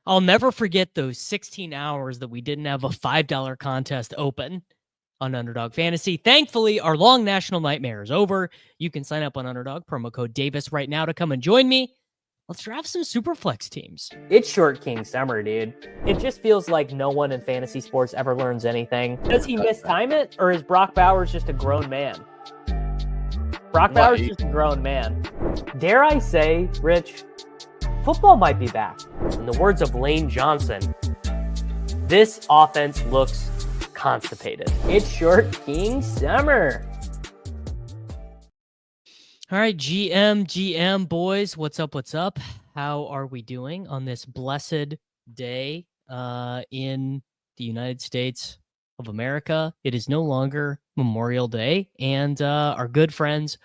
I'll never forget those 16 hours that we didn't have a $5 contest open on Underdog Fantasy. Thankfully, our long national nightmare is over. You can sign up on Underdog, promo code Davis right now to come and join me. Let's draft some Superflex teams. It's Short King Summer, dude. It just feels like no one in fantasy sports ever learns anything. Does he mistime it, or is Brock Bowers just a grown man? Brock Bowers is just a grown man. Dare I say, Rich, football might be back. In the words of Lane Johnson, this offense looks constipated. It's Short King Summer. All right, GM boys, what's up? How are we doing on this blessed day in the United States of America? It is no longer Memorial Day, and our good friends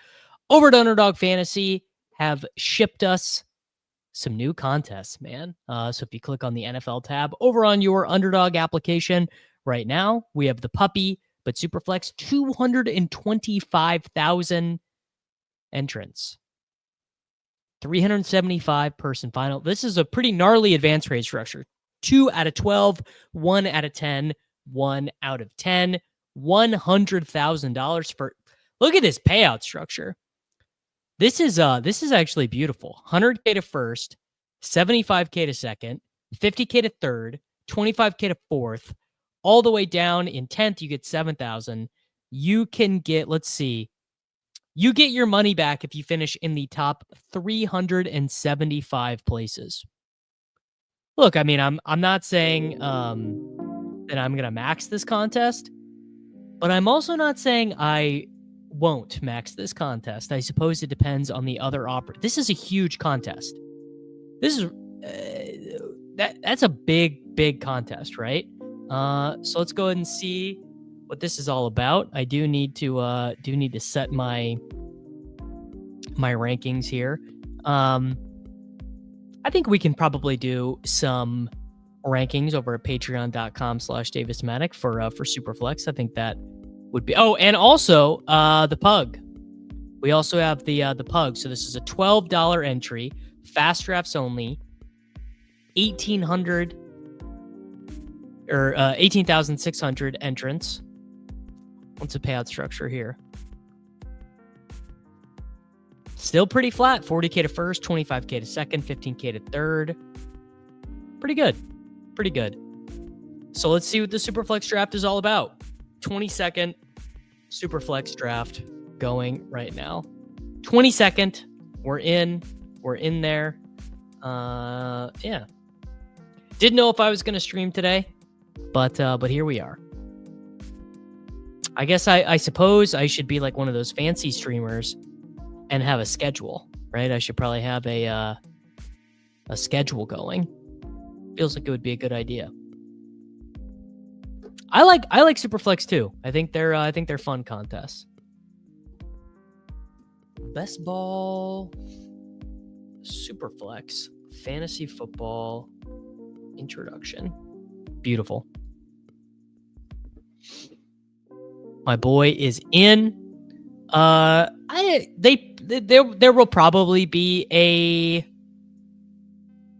over at Underdog Fantasy have shipped us some new contests, man. So if you click on the NFL tab over on your Underdog application right now, we have the Puppy but Superflex 225,000 entrants. 375 person final. This is a pretty gnarly advanced rate structure. 2 out of 12, 1 out of 10, 1 out of 10, $100,000 for. Look at this payout structure. This is actually beautiful. 100K to first, 75K to second, 50K to third, 25K to fourth, all the way down in 10th, you get 7,000. You can get, let's see, you get your money back if you finish in the top 375 places. Look, I mean, I'm not saying that I'm going to max this contest, but I'm also not saying I won't max this contest. I suppose it depends on the other This is a huge contest. This is that's a big contest, right? So let's go ahead and see what this is all about. I do need to set my rankings here. I think we can probably do some rankings over at patreon.com/DavisMatic for Superflex. I think that would be. Oh, and also the Pug. We also have the Pug. So this is a $12 entry, fast drafts only, 1,800 or 18,600 entrants. What's the payout structure here? Still pretty flat. 40K to first, 25K to second, 15K to third. Pretty good. So let's see what the Superflex draft is all about. 22nd Superflex draft going right now. 22nd. We're in there. Yeah. Didn't know if I was going to stream today, but here we are. I guess I suppose I should be like one of those fancy streamers and have a schedule, right? I should probably have a schedule going. Feels like it would be a good idea. I like Superflex too. I think they're fun contests. Best ball, Superflex, fantasy football introduction. Beautiful. My boy is in. There will probably be a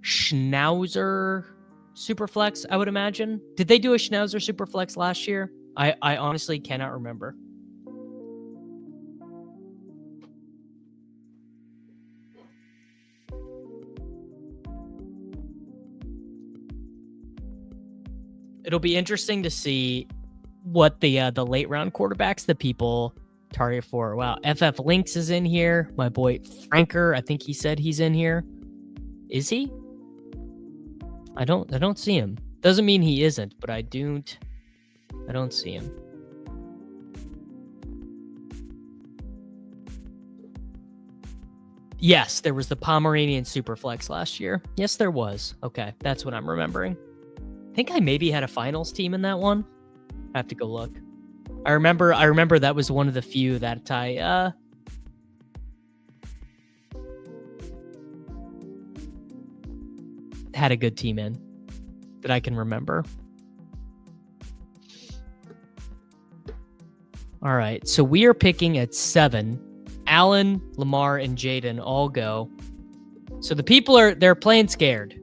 Schnauzer Superflex, I would imagine. Did they do a Schnauzer Superflex last year? I honestly cannot remember. It'll be interesting to see what the late round quarterbacks that people target for. Wow, FF Lynx is in here. My boy Franker, I think he said he's in here. Is he? I don't see him. Doesn't mean he isn't, but I don't see him. Yes, there was the Pomeranian Superflex last year. Yes, there was. Okay, that's what I'm remembering. I think I maybe had a finals team in that one. I have to go look. I remember that was one of the few that I had a good team in that I can remember. All right, so we are picking at 7. Alan, Lamar, and Jaden all go. So the people they're playing scared.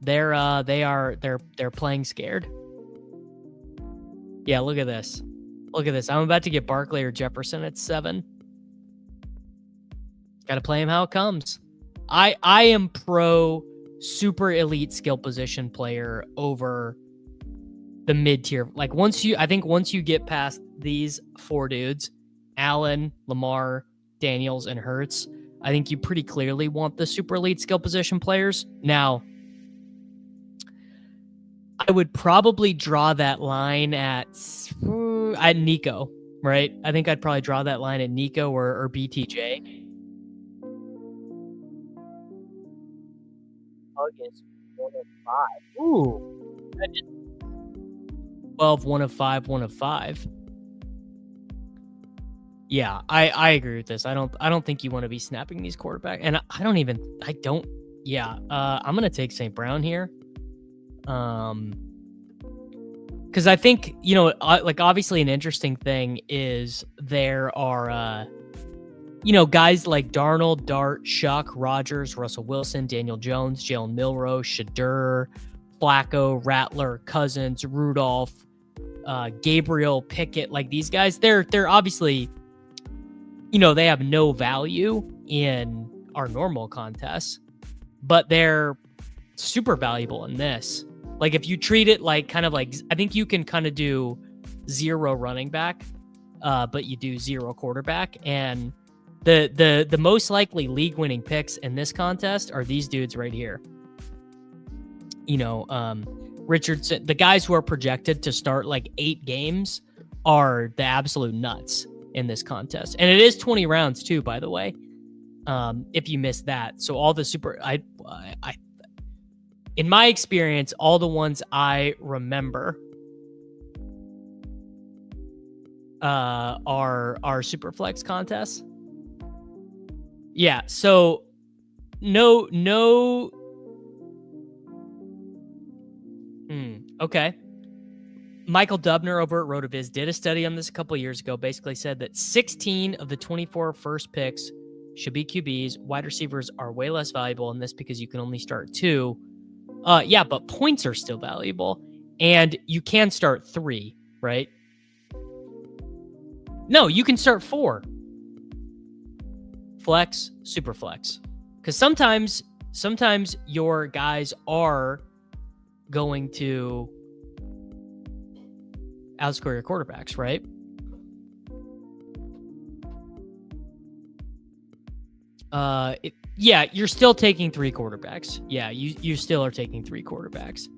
They're playing scared. Yeah, look at this. Look at this. I'm about to get Barkley or Jefferson at 7. Got to play him how it comes. I am pro super elite skill position player over the mid tier. Like once you get past these 4 dudes, Allen, Lamar, Daniels, and Hurts, I think you pretty clearly want the super elite skill position players. Now, I would probably draw that line at Nico, right? I think I'd probably draw that line at Nico or BTJ. August 1 of 5. Ooh. 12, 1 of 5, 1 of 5. Yeah, I agree with this. I don't think you want to be snapping these quarterbacks. And I'm gonna take St. Brown here. Because I think, like obviously an interesting thing is there are guys like Darnold, Dart, Shuck, Rodgers, Russell Wilson, Daniel Jones, Jalen Milroe, Shadur, Flacco, Rattler, Cousins, Rudolph, Gabriel, Pickett. Like these guys, they're obviously, they have no value in our normal contests, but they're super valuable in this. Like if you treat it like I think you can kind of do 0 running back, but you do 0 quarterback. And the most likely league winning picks in this contest are these dudes right here. Richardson, the guys who are projected to start like 8 games are the absolute nuts in this contest. And it is 20 rounds too, by the way. If you missed that. So all the in my experience, all the ones I remember are Superflex contests. Yeah, so no. Okay. Michael Dubner over at RotoViz did a study on this a couple of years ago, basically said that 16 of the 24 first picks should be QBs. Wide receivers are way less valuable in this because you can only start 2. Yeah, but points are still valuable, and you can start 3, right? No, you can start 4. Flex, super flex. Because sometimes your guys are going to outscore your quarterbacks, right? Yeah, you're still taking 3 quarterbacks. Yeah, you still are taking 3 quarterbacks.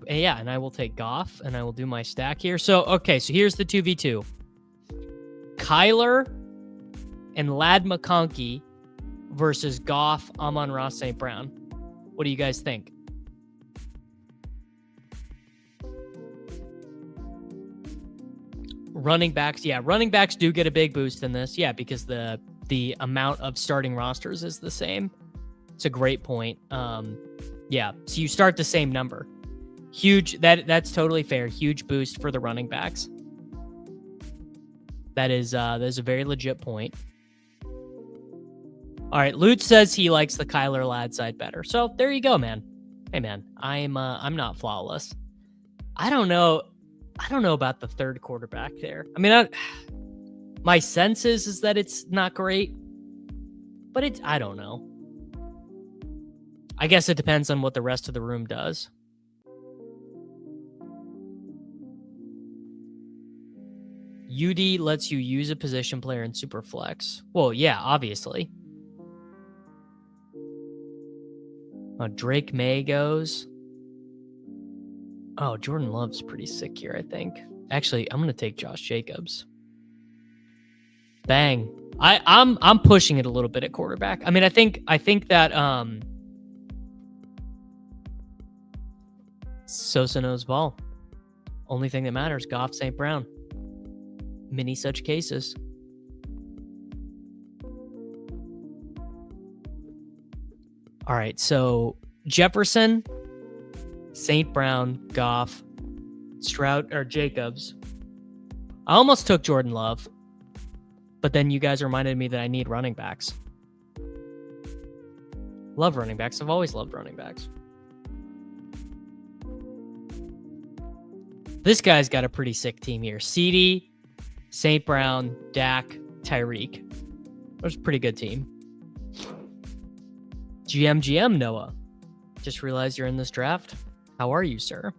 Yeah, and I will take Goff, and I will do my stack here. So here's the 2v2. Kyler and Lad McConkey versus Goff, Amon-Ra St. Brown. What do you guys think? Running backs. Yeah, running backs do get a big boost in this. Yeah, because the amount of starting rosters is the same. It's a great point. Yeah, so you start the same number. Huge. That's totally fair. Huge boost for the running backs. That is a very legit point. All right, Lute says he likes the Kyler Ladd side better. So there you go, man. Hey, man, I'm not flawless. I don't know about the third quarterback there. I mean, my sense is that it's not great, but I don't know. I guess it depends on what the rest of the room does. UD lets you use a position player in Superflex. Well, yeah, obviously. Drake May goes. Oh, Jordan Love's pretty sick here, I think. Actually, I'm going to take Josh Jacobs. Bang. I'm pushing it a little bit at quarterback. I mean, I think that Sosa knows ball. Only thing that matters, Goff, St. Brown. Many such cases. All right, so Jefferson, St. Brown, Goff, Stroud, or Jacobs. I almost took Jordan Love, but then you guys reminded me that I need running backs. Love running backs. I've always loved running backs. This guy's got a pretty sick team here. CD, St. Brown, Dak, Tyreek. That's a pretty good team. GM Noah. Just realized you're in this draft. How are you, sir?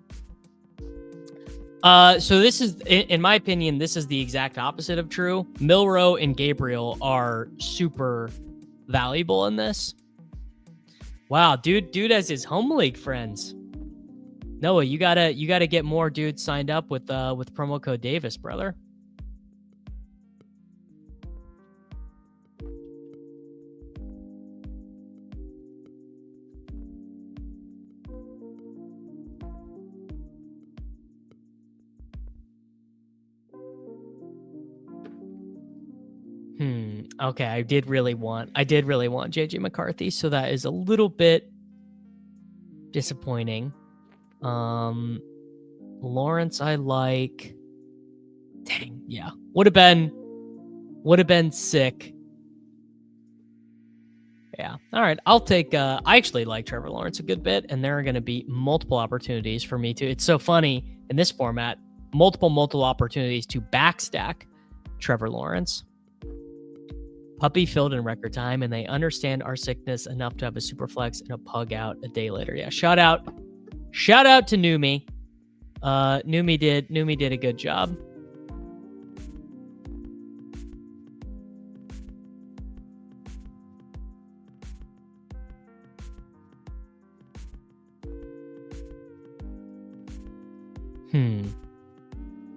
So this is, in my opinion, this is the exact opposite of true. Milroe and Gabriel are super valuable in this. Wow, dude has his home league friends. Noah, you gotta get more dudes signed up with promo code Davis, brother. Okay, I did really want JJ McCarthy, so that is a little bit disappointing. Lawrence I like. Dang, yeah. Would have been sick. Yeah. All right. I'll take I actually like Trevor Lawrence a good bit, and there are going to be multiple opportunities for me to. It's so funny in this format, multiple opportunities to backstack Trevor Lawrence. Puppy filled in record time, and they understand our sickness enough to have a Superflex and a pug out a day later. Yeah, shout out to Numi. Numi did a good job.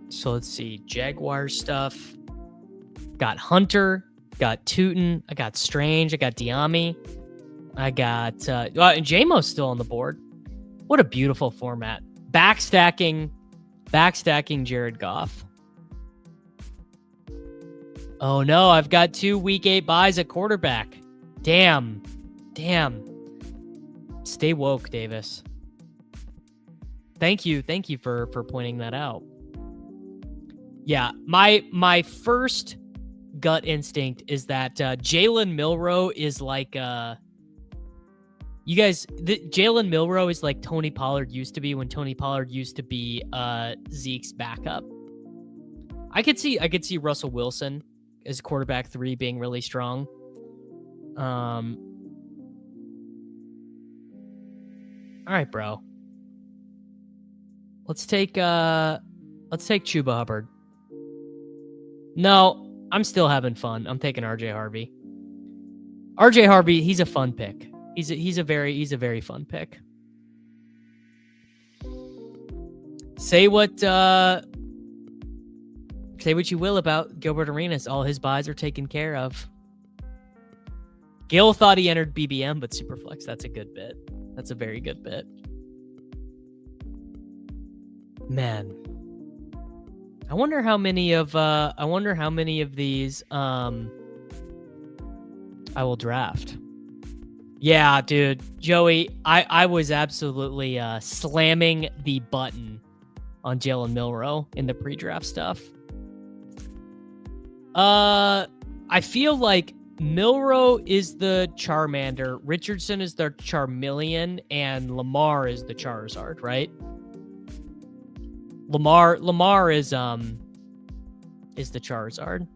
So let's see. Jaguar stuff. Got Hunter. Got Tootin. I got Strange. I got Diami. I got and JMO's still on the board. What a beautiful format. Backstacking Jared Goff. Oh no, I've got 2 week 8 buys at quarterback. Damn. Stay woke, Davis. Thank you for pointing that out. Yeah, my first gut instinct is that Jalen Milroe is like Jalen Milroe is like Tony Pollard used to be when Tony Pollard used to be Zeke's backup. I could see Russell Wilson as quarterback 3 being really strong. All right, bro. Let's take Chuba Hubbard. No, I'm still having fun. I'm taking RJ Harvey. RJ Harvey, he's a fun pick. He's a very fun pick. Say what you will about Gilbert Arenas. All his buys are taken care of. Gil thought he entered BBM, but Superflex. That's a good bit. That's a very good bit. Man, I wonder how many of these I will draft. Yeah, dude, Joey, I was absolutely slamming the button on Jalen Milroe in the pre-draft stuff. I feel like Milroe is the Charmander, Richardson is the Charmeleon, and Lamar is the Charizard, right? Lamar is the Charizard.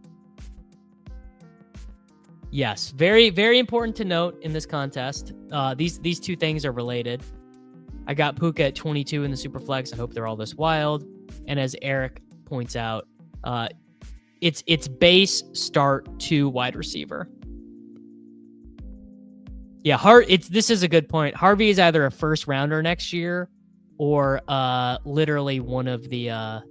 Yes, very, very important to note in this contest. These two things are related. I got Puka at 22 in the Superflex. I hope they're all this wild. And as Eric points out, it's base, start, to wide receiver. Yeah, this is a good point. Harvey is either a first rounder next year or literally one of the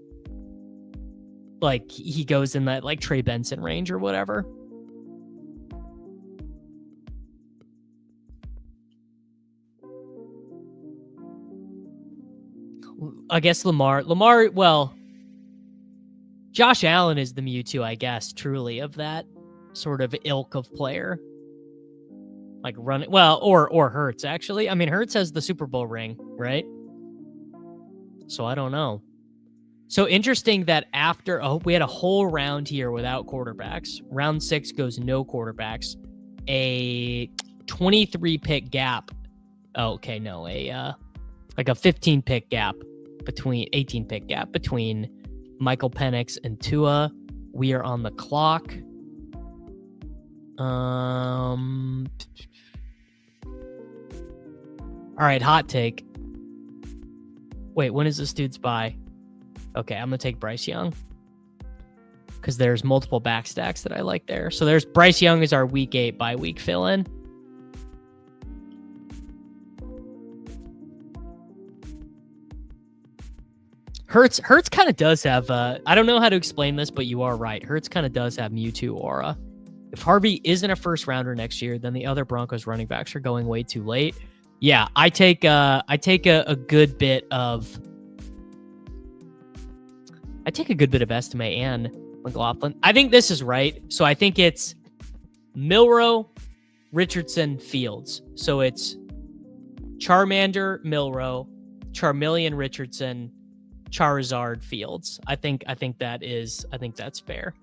like he goes in that like Trey Benson range or whatever. I guess Lamar, well, Josh Allen is the Mewtwo, I guess, truly, of that sort of ilk of player. Like running, well, or Hurts, actually. I mean, Hurts has the Super Bowl ring, right? So I don't know. So interesting that after, we had a whole round here without quarterbacks. Round 6 goes no quarterbacks. 23 pick gap. Oh, okay, no, like a 15 pick gap between 18 pick gap between Michael Penix and Tua. We are on the clock. All right, hot take. Wait, when is this dude's bye? Okay, I'm gonna take Bryce Young because there's multiple back stacks that I like there. So there's Bryce Young is our week 8 bye week fill in. Hurts kind of does have, I don't know how to explain this, but you are right. Hurts kind of does have Mewtwo aura. If Harvey isn't a first rounder next year, then the other Broncos running backs are going way too late. Yeah, I take a good bit of Estimate and McLaughlin. I think this is right. So I think it's Milroe, Richardson, Fields. So it's Charmander, Milroe, Charmeleon, Richardson, Charizard, Fields. I think that's fair.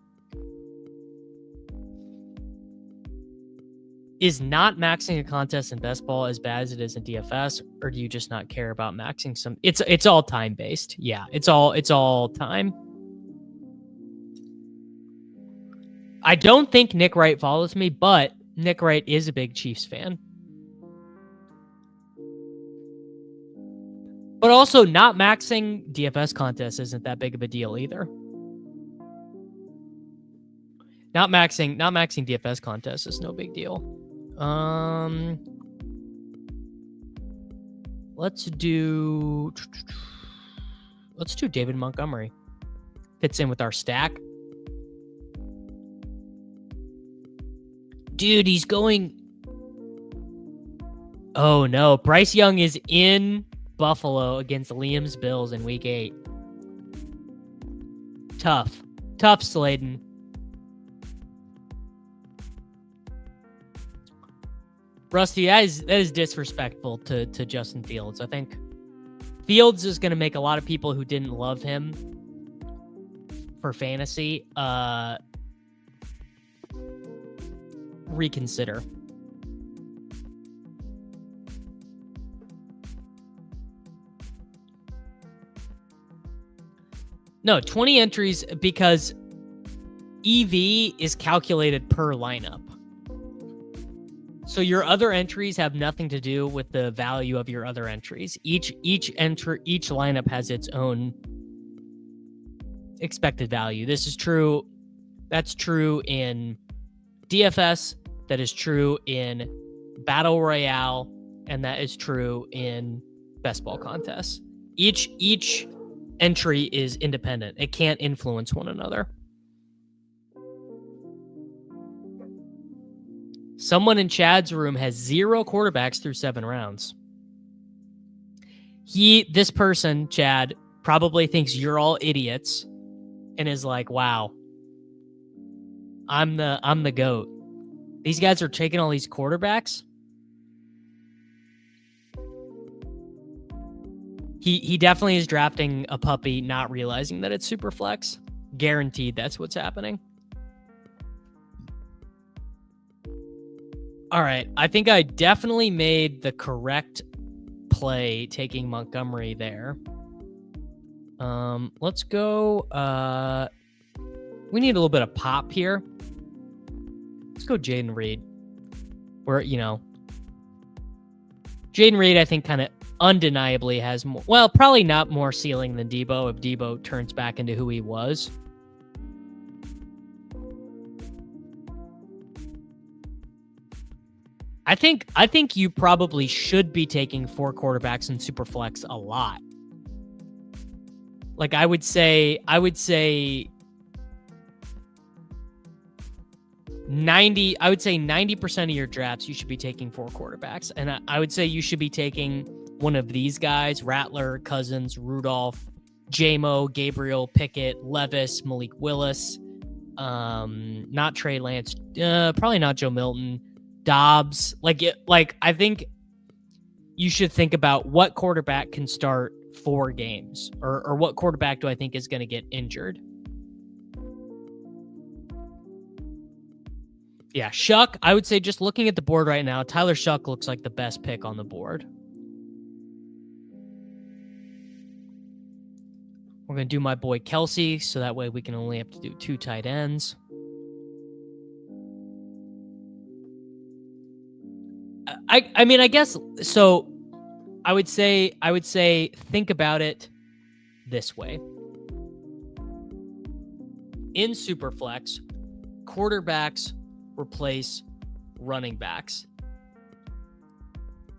Is not maxing a contest in best ball as bad as it is in DFS, or do you just not care about maxing some? It's all time based. Yeah, it's all time. I don't think Nick Wright follows me, but Nick Wright is a big Chiefs fan. But also, not maxing DFS contests isn't that big of a deal either. Not maxing DFS contests is no big deal. Let's do David Montgomery. Fits in with our stack. Dude, he's going. Oh no, Bryce Young is in Buffalo against Liam's Bills in week 8. Tough, Sladen. Rusty, that is disrespectful to Justin Fields. I think Fields is going to make a lot of people who didn't love him for fantasy reconsider. No, 20 entries because EV is calculated per lineup. So your other entries have nothing to do with the value of your other entries. Each lineup has its own expected value. This is true. That's true in DFS. That is true in Battle Royale, and that is true in best ball contests. Each entry is independent. It can't influence one another. Someone in Chad's room has 0 quarterbacks through 7 rounds. This person, Chad, probably thinks you're all idiots and is like, wow, I'm the GOAT. These guys are taking all these quarterbacks. He definitely is drafting a puppy, not realizing that it's Superflex. Guaranteed that's what's happening. All right. I think I definitely made the correct play taking Montgomery there. Let's go. We need a little bit of pop here. Let's go Jaden Reed. Jaden Reed, I think, kind of undeniably has more, well, probably not more ceiling than Debo if Debo turns back into who he was. I think you probably should be taking 4 quarterbacks in Superflex a lot. Like I would say 90% of your drafts you should be taking 4 quarterbacks. And I would say you should be taking one of these guys: Rattler, Cousins, Rudolph, J-Mo, Gabriel, Pickett, Levis, Malik Willis, not Trey Lance, probably not Joe Milton, Dobbs. I think you should think about what quarterback can start 4 games, or what quarterback do I think is going to get injured. Yeah, Shuck, I would say just looking at the board right now, Tyler Shuck looks like the best pick on the board. We're going to do my boy Kelsey, so that way we can only have to do 2 tight ends. I mean, I guess, so I would say think about it this way. In Superflex, quarterbacks replace running backs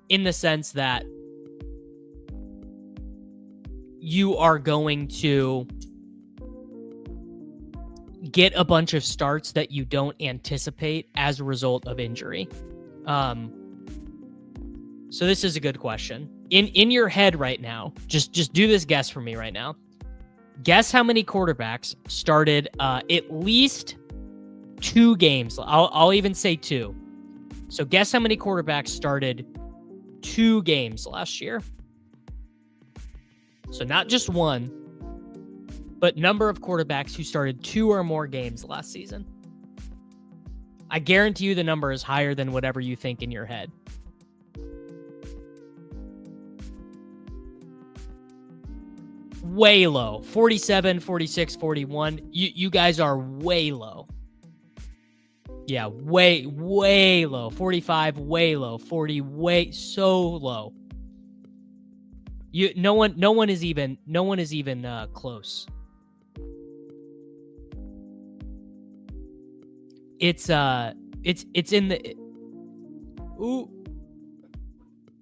in the sense that you are going to get a bunch of starts that you don't anticipate as a result of injury. So this is a good question. In your head right now, just do this guess for me right now. Guess how many quarterbacks started at least 2 games. I'll even say 2. So guess how many quarterbacks started 2 games last year. So not just 1, but number of quarterbacks who started 2 or more games last season. I guarantee you the number is higher than whatever you think in your head. Way low. 47, 46, 41. You guys are way low. Yeah, way low. 45, way low. 40, so low. No one is even close. It's in the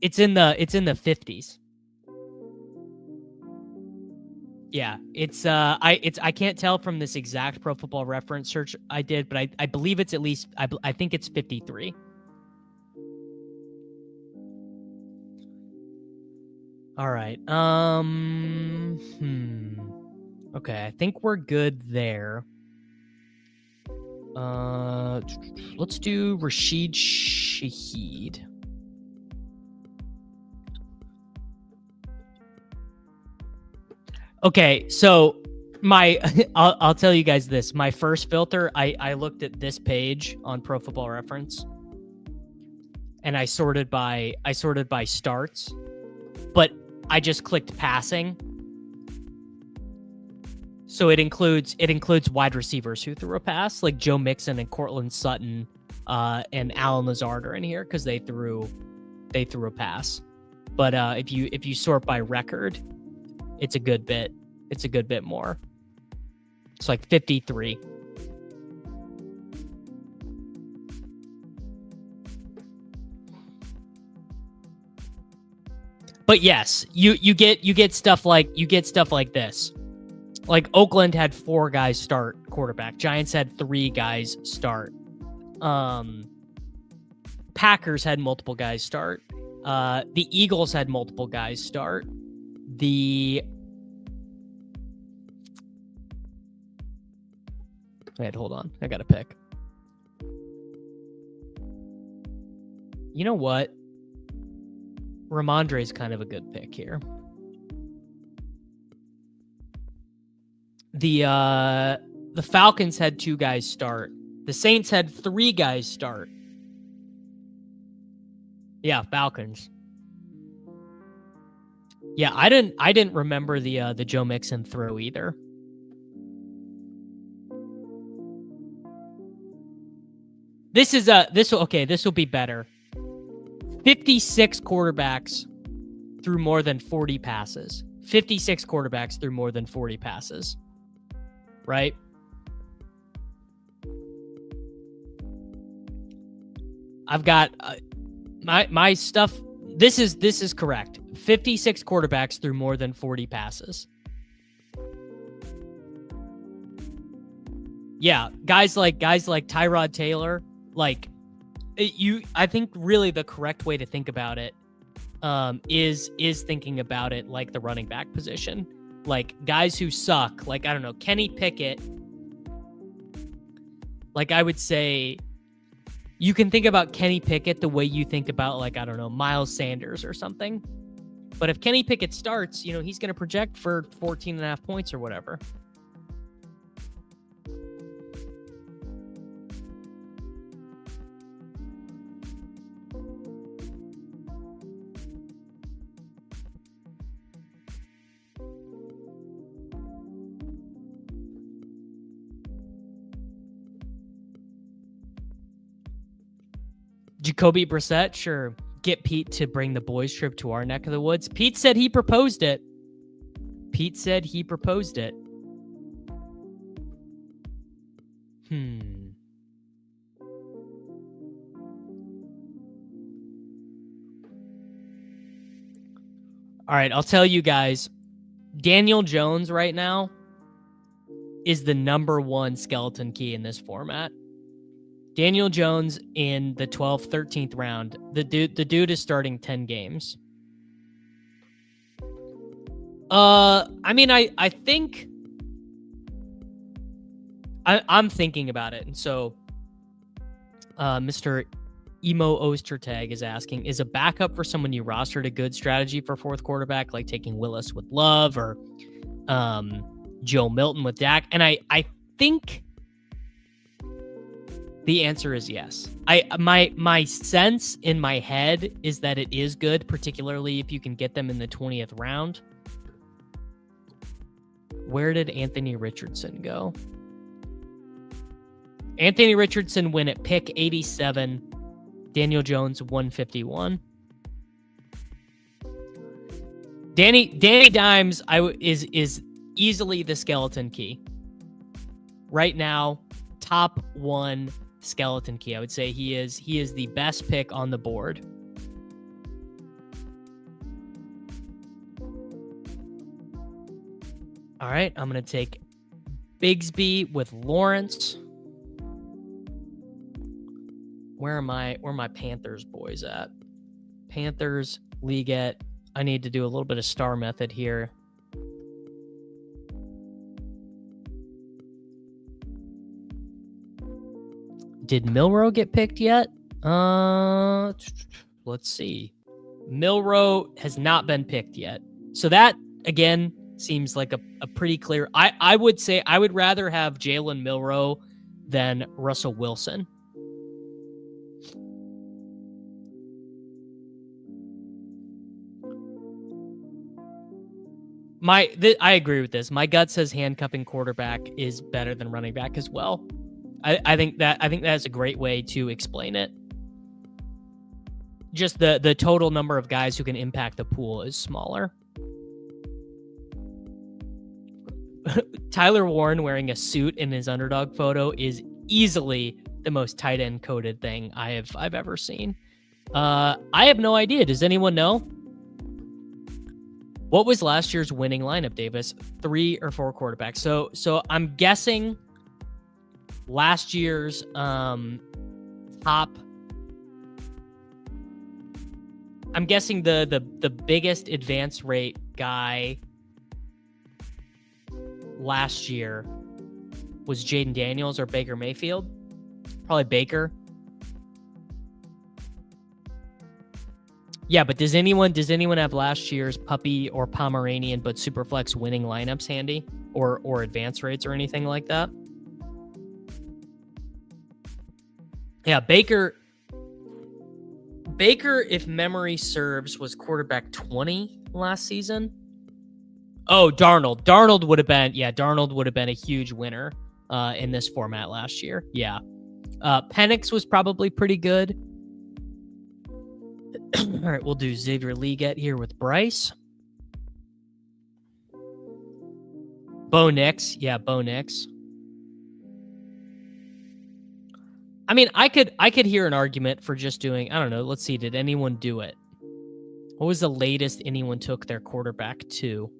it's in the 50s. Yeah, I can't tell from this exact Pro Football Reference search I did, but I believe it's at least I think it's 53. All right. Okay, I think we're good there. Let's do Rashid Shaheed. Okay, so I'll tell you guys this. My first filter, I looked at this page on Pro Football Reference, and I sorted by starts, but I just clicked passing. So it includes wide receivers who threw a pass, like Joe Mixon and Cortland Sutton, and Alan Lazard are in here because they threw a pass. But if you sort by record, it's a good bit more. It's like 53. But yes, you get stuff like this. Like Oakland had 4 guys start quarterback. Giants had 3 guys start. Packers had multiple guys start. The Eagles had multiple guys start. Wait, hold on. I gotta pick. You know what? Ramondre is kind of a good pick here. The Falcons had 2 guys start. The Saints had 3 guys start. Yeah, Falcons. Yeah, I didn't remember the Joe Mixon throw either. This will be better. 56 quarterbacks threw more than 40 passes. 56 quarterbacks threw more than 40 passes. Right? I've got my stuff. This is correct. 56 quarterbacks threw more than 40 passes. Yeah, guys like Tyrod Taylor, I think really the correct way to think about it is thinking about it like the running back position. Like guys who suck, like I don't know, Kenny Pickett. Like I would say you can think about Kenny Pickett the way you think about, like, I don't know, Miles Sanders or something. But if Kenny Pickett starts, he's going to project for 14.5 points or whatever. Jacoby Brissett, sure. Get Pete to bring the boys trip to our neck of the woods. Pete said he proposed it. All right, I'll tell you guys. Daniel Jones right now is the number one skeleton key in this format. Daniel Jones in the 12th, 13th round. The dude is starting 10 games. I mean, I think I'm thinking about it. And so Mr. Emo Ostertag is asking, is a backup for someone you rostered a good strategy for fourth quarterback, like taking Willis with Love or Joe Milton with Dak? And I think the answer is yes. My sense in my head is that it is good, particularly if you can get them in the 20th round. Where did Anthony Richardson go? Anthony Richardson went at pick 87. Daniel Jones 151. Danny Dimes is easily the skeleton key. Right now, top one skeleton key. I would say he is the best pick on the board. All right, I'm going to take Bigsby with Lawrence. Where are my Panthers boys at? Panthers, Leggett. I need to do a little bit of star method here. Did Milrow get picked yet? Let's see. Milrow has not been picked yet. So that, again, seems like a pretty clear... I would say I would rather have Jalen Milrow than Russell Wilson. I agree with this. My gut says handcuffing quarterback is better than running back as well. I think that is a great way to explain it. Just the total number of guys who can impact the pool is smaller. Tyler Warren wearing a suit in his underdog photo is easily the most tight end coded thing I've ever seen. I have no idea. Does anyone know? What was last year's winning lineup, Davis? 3 or 4 quarterbacks. So I'm guessing last year's top. I'm guessing the biggest advance rate guy last year was Jaden Daniels or Baker Mayfield. Probably Baker. Yeah, but does anyone have last year's puppy or Pomeranian but Superflex winning lineups handy or advance rates or anything like that? Yeah, Baker, if memory serves, was quarterback 20 last season. Oh, Darnold. Darnold would have been a huge winner in this format last year. Yeah. Penix was probably pretty good. All right, we'll do Xavier Leggett here with Bryce. Bo Nix. Yeah, Bo Nix. I mean, I could hear an argument for just doing, I don't know, let's see, did anyone do it? What was the latest anyone took their quarterback to?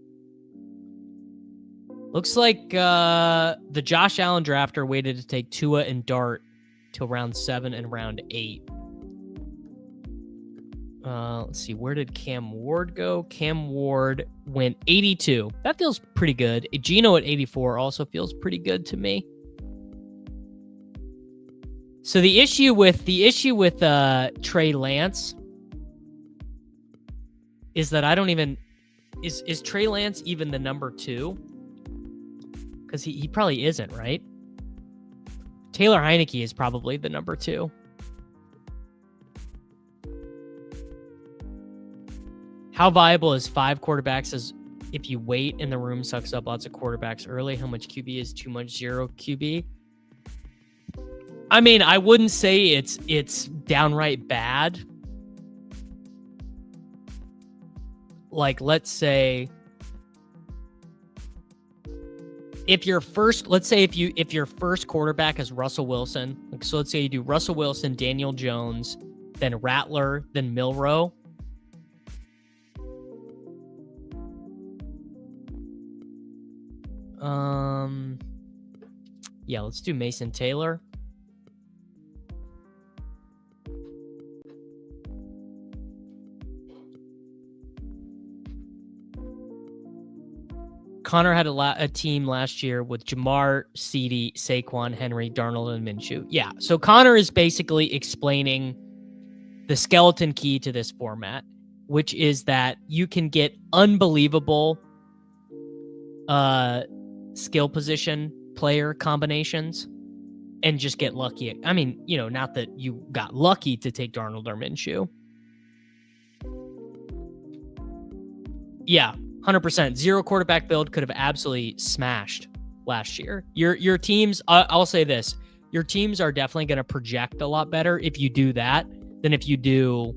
Looks like the Josh Allen drafter waited to take Tua and Dart till round 7 and round 8. Let's see, where did Cam Ward go? Cam Ward went 82. That feels pretty good. Geno at 84 also feels pretty good to me. So the issue with Trey Lance is that I don't even is Trey Lance even the number 2? Because he probably isn't, right? Taylor Heineke is probably the number 2. How viable is 5 quarterbacks as if you wait and the room sucks up lots of quarterbacks early? How much QB is too much 0 QB? I mean, I wouldn't say it's downright bad, like let's say if your first quarterback is Russell Wilson, like, so let's say you do Russell Wilson, Daniel Jones, then Rattler, then Milroe. Yeah, let's do Mason Taylor. Connor had a team last year with Jamar, CeeDee, Saquon, Henry, Darnold, and Minshew. Yeah, so Connor is basically explaining the skeleton key to this format, which is that you can get unbelievable skill position player combinations and just get lucky. I mean, not that you got lucky to take Darnold or Minshew. Yeah, 100%. Zero quarterback build could have absolutely smashed last year. Your teams, I'll say this, your teams are definitely going to project a lot better if you do that than if you do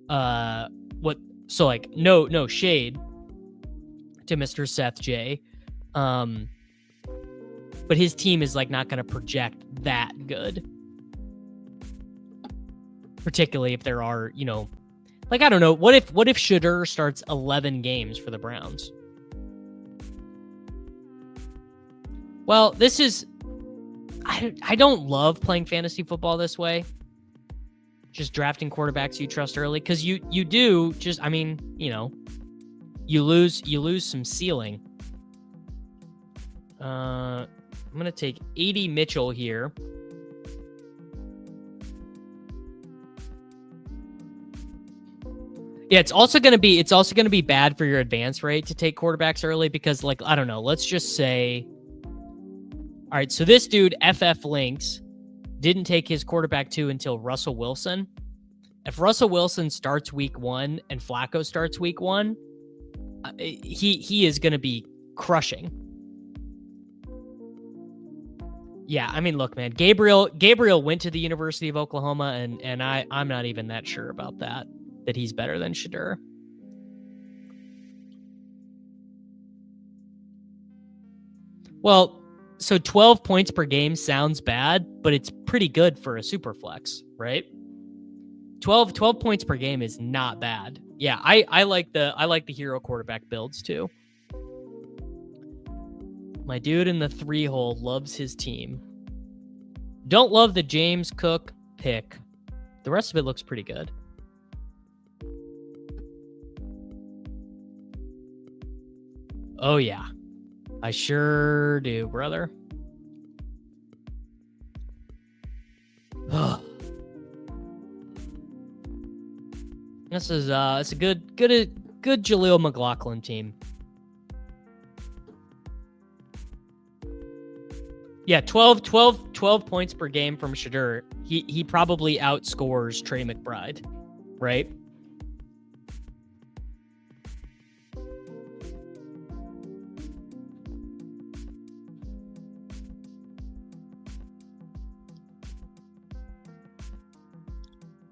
no shade to Mr. Seth J. But his team is like not going to project that good. Particularly if there are, like, I don't know, what if Shedeur starts 11 games for the Browns? Well, this is I don't love playing fantasy football this way. Just drafting quarterbacks you trust early, because you do just, you lose some ceiling. I'm gonna take 80 Mitchell here. Yeah, it's also gonna be bad for your advance rate to take quarterbacks early, because, like, I don't know, let's just say, all right, so this dude FF Links didn't take his quarterback 2 until Russell Wilson. If Russell Wilson starts week 1 and Flacco starts week 1, he is going to be crushing. Yeah, I mean, look, man, Gabriel went to the University of Oklahoma, and I'm not even that sure about that he's better than Shedeur. Well, so 12 points per game sounds bad, but it's pretty good for a Superflex, right? 12 points per game is not bad. Yeah, I like the hero quarterback builds too. My dude in the 3-hole loves his team. Don't love the James Cook pick. The rest of it looks pretty good. Oh yeah. I sure do, brother. This is it's a good Jaleel McLaughlin team. Yeah, 12 points per game from Shedeur. He probably outscores Trey McBride, right?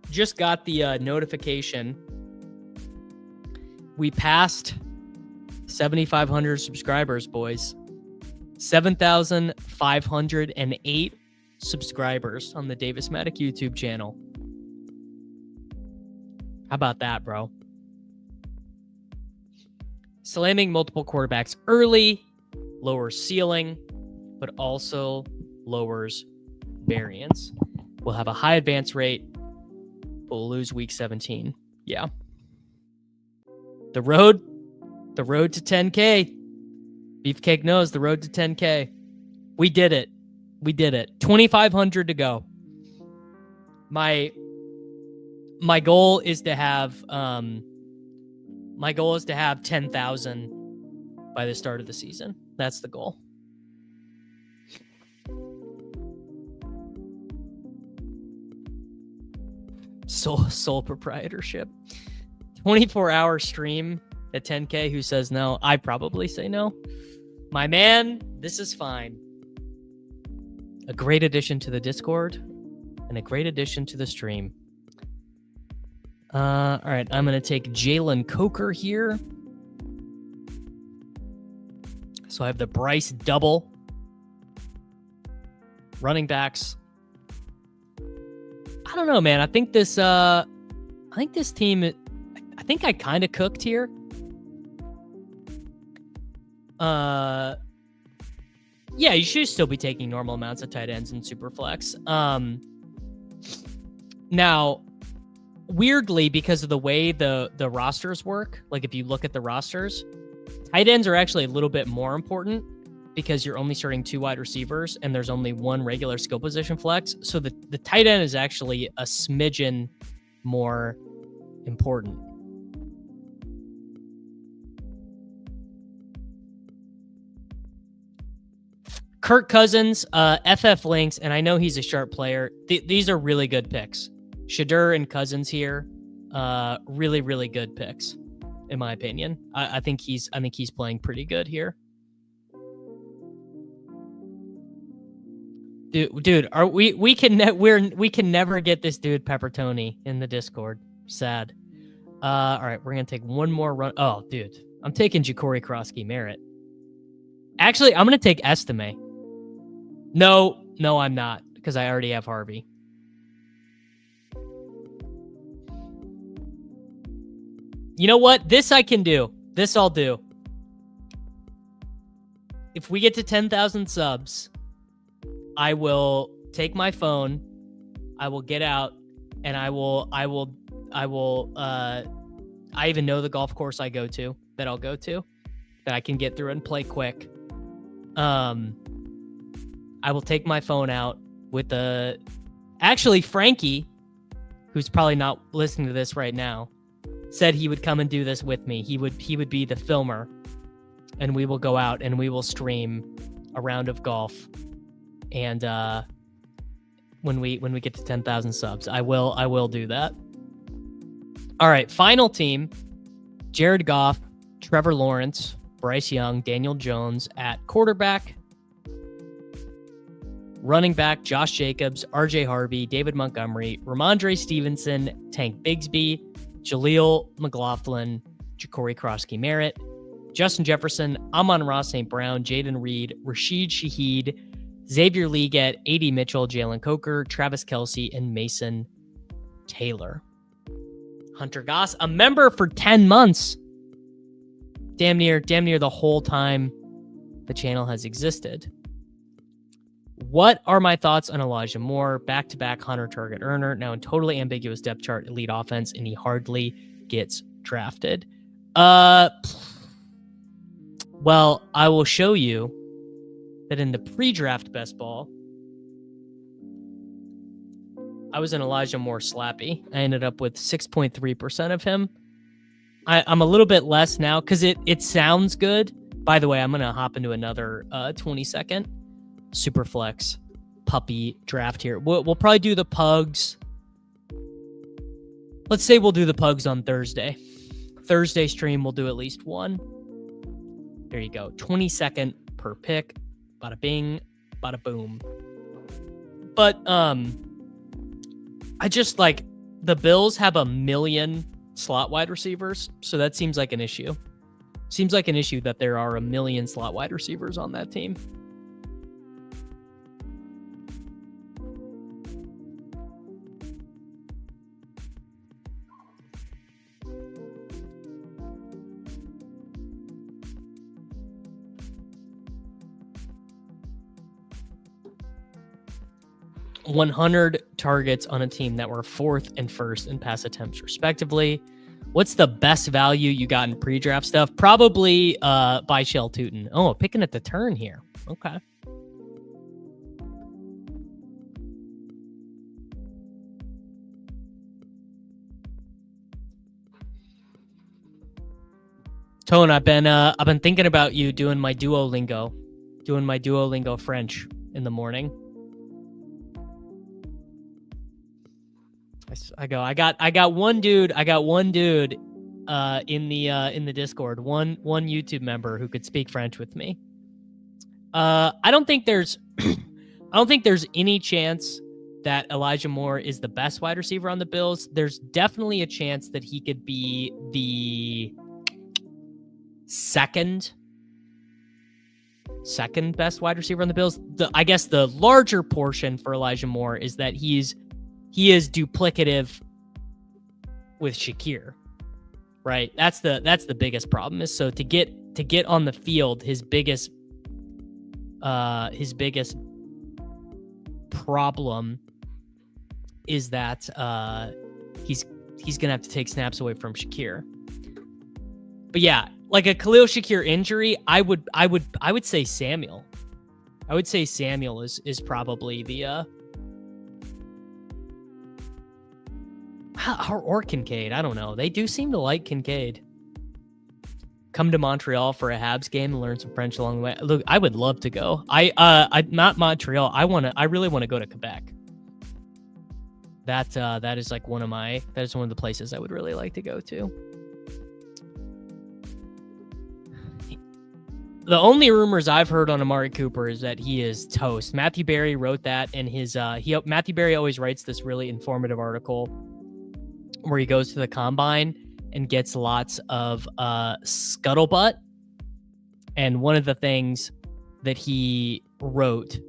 Just got the notification. We passed 7,500 subscribers, boys. 7,508 subscribers on the Davis Maddock YouTube channel. How about that, bro? Slamming multiple quarterbacks early lowers ceiling, but also lowers variance. We'll have a high advance rate. We'll lose week 17. Yeah. The road to 10K. Beefcake knows the road to 10K. We did it. 2,500 to go. My goal is to have 10,000 by the start of the season. That's the goal. Sole proprietorship. 24-hour stream at 10K. Who says no? I probably say no. My man, this is fine. A great addition to the Discord. and a great addition to the stream. All right, I'm going to take Jalen Coker here. So I have the Bryce double. Running backs. I don't know, man. I think this team, I think I kind of cooked here. Yeah, you should still be taking normal amounts of tight ends in Superflex. Now, weirdly, because of the way the rosters work, like if you look at the rosters, tight ends are actually a little bit more important because you're only starting 2 wide receivers and there's only 1 regular skill position flex. So the tight end is actually a smidgen more important. Kirk Cousins, FF Links, and I know he's a sharp player. These are really good picks. Shadur and Cousins here, really, really good picks, in my opinion. I think he's playing pretty good here. Dude, we can never get this dude Peppertoni in the Discord. Sad. All right, we're gonna take one more run. Oh, dude, I'm taking Ja'Cory Krosky Merritt. Actually, I'm gonna take Estime. No, I'm not, because I already have Harvey. You know what? This I can do. This I'll do. If we get to 10,000 subs, I will take my phone, I will get out, and I even know the golf course I'll go to, that I can get through and play quick. I will take my phone out with actually Frankie, who's probably not listening to this right now, said he would come and do this with me. He would be the filmer, and we will go out and we will stream a round of golf. And when we get to 10,000 subs, I will do that. All right, final team: Jared Goff, Trevor Lawrence, Bryce Young, Daniel Jones at quarterback. Running back: Josh Jacobs, RJ Harvey, David Montgomery, Ramondre Stevenson, Tank Bigsby, Jaleel McLaughlin, Ja'Cory Krosky Merritt, Justin Jefferson, Amon-Ra St. Brown, Jaden Reed, Rashid Shaheed, Xavier Leggett, A.D. Mitchell, Jalen Coker, Travis Kelce, and Mason Taylor. Hunter Goss, a member for 10 months. Damn near the whole time the channel has existed. What are my thoughts on Elijah Moore? Back-to-back 100 target earner, now in totally ambiguous depth chart, elite offense, and he hardly gets drafted. Well, I will show you that in the pre-draft best ball, I was an Elijah Moore slappy. I ended up with 6.3% of him. I'm a little bit less now because it sounds good. By the way, I'm going to hop into another 20-second Superflex puppy draft here. We'll probably do the pugs. Let's say we'll do the pugs on Thursday. Thursday stream, we'll do at least one. There you go. 22nd per pick. Bada bing, bada boom. But I just like the Bills have 1 million slot wide receivers, so that seems like an issue. Seems like an issue that there are 1 million slot wide receivers on that team. .100 targets on a team that were 4th and 1st in pass attempts, respectively. What's the best value you got in pre-draft stuff? Probably by Shell Tootin. Oh, picking at the turn here. Okay. Tone, I've been thinking about you doing my Duolingo French in the morning. I got one dude in the Discord, one YouTube member who could speak French with me. I don't think there's any chance that Elijah Moore is the best wide receiver on the Bills. There's definitely a chance that he could be the second best wide receiver on the Bills. I guess the larger portion for Elijah Moore is that he is duplicative with Shakir, right? That's the biggest problem. Is so to get on the field, his biggest problem is that he's gonna have to take snaps away from Shakir. But yeah, like a Khalil Shakir injury, I would say Samuel. I would say Samuel is probably the or Kincaid. I don't know. They do seem to like Kincaid. Come to Montreal for a Habs game and learn some French along the way. Look, I would love to go. I not Montreal. I really want to go to Quebec. That is like one of the places I would really like to go to. The only rumors I've heard on Amari Cooper is that he is toast. Matthew Berry wrote that in his Matthew Berry always writes this really informative article where he goes to the combine and gets lots of scuttlebutt. And one of the things that he wrote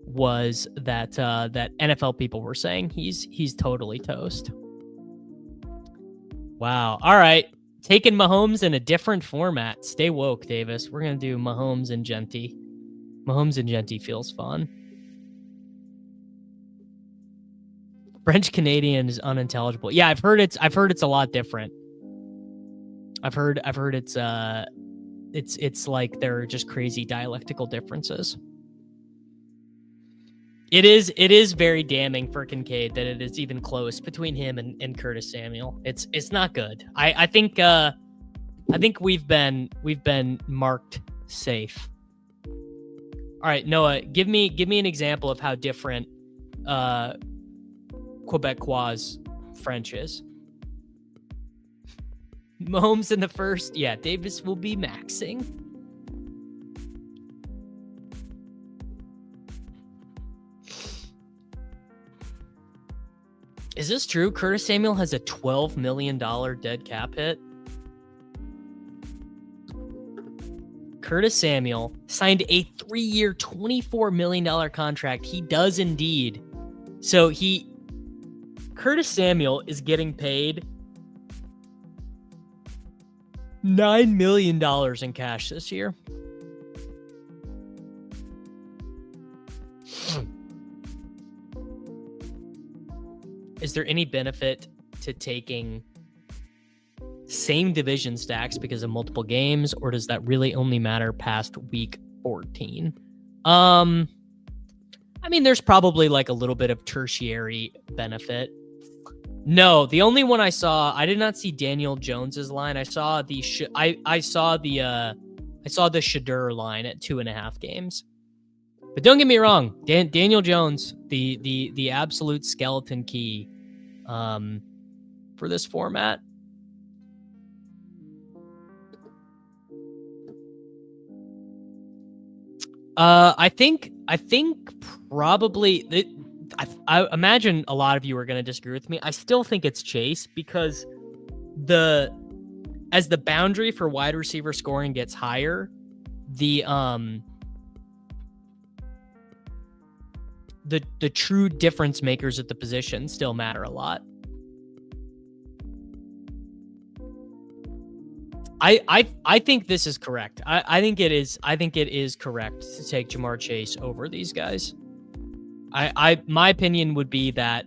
was that that NFL people were saying he's totally toast. Wow. All right. Taking Mahomes in a different format. Stay woke, Davis. We're going to do Mahomes and Genty. Mahomes and Genty feels fun. French Canadian is unintelligible. Yeah, I've heard it's a lot different. I've heard it's like there are just crazy dialectical differences. It is very damning for Kincaid that it is even close between him and Curtis Samuel. It's not good. I think we've been marked safe. All right, Noah, give me an example of how different Quebecois French is. Mahomes in the first. Yeah, Davis will be maxing. Is this true? Curtis Samuel has a $12 million dead cap hit. Curtis Samuel signed a 3-year, $24 million contract. He does indeed. So Curtis Samuel is getting paid $9 million in cash this year. Is there any benefit to taking same division stacks because of multiple games, or does that really only matter past week 14? I mean, there's probably like a little bit of tertiary benefit. No, the only one I saw, I did not see Daniel Jones's line. I saw the Shadur line at 2.5 games. But don't get me wrong, Daniel Jones, the absolute skeleton key for this format. I think probably I imagine a lot of you are going to disagree with me. I still think it's Chase because as the boundary for wide receiver scoring gets higher, the true difference makers at the position still matter a lot. I think this is correct. I think it is correct to take Jamar Chase over these guys. My opinion would be that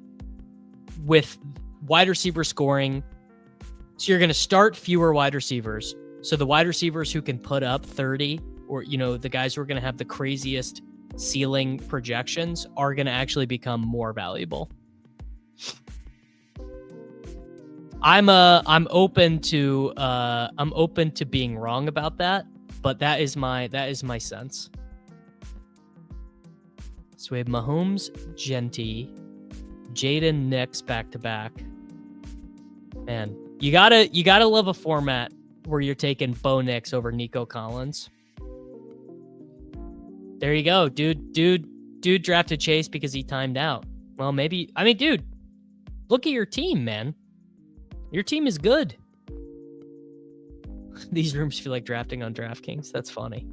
with wide receiver scoring, so you're going to start fewer wide receivers. So the wide receivers who can put up 30, or the guys who are going to have the craziest ceiling projections, are going to actually become more valuable. I'm open to being wrong about that, but that is my sense. So we have Mahomes, Genty, Jaden Nix back to back. Man, you gotta love a format where you're taking Bo Nix over Nico Collins. There you go, dude drafted Chase because he timed out. Well, maybe. I mean, dude, look at your team, man. Your team is good. These rooms feel like drafting on DraftKings. That's funny.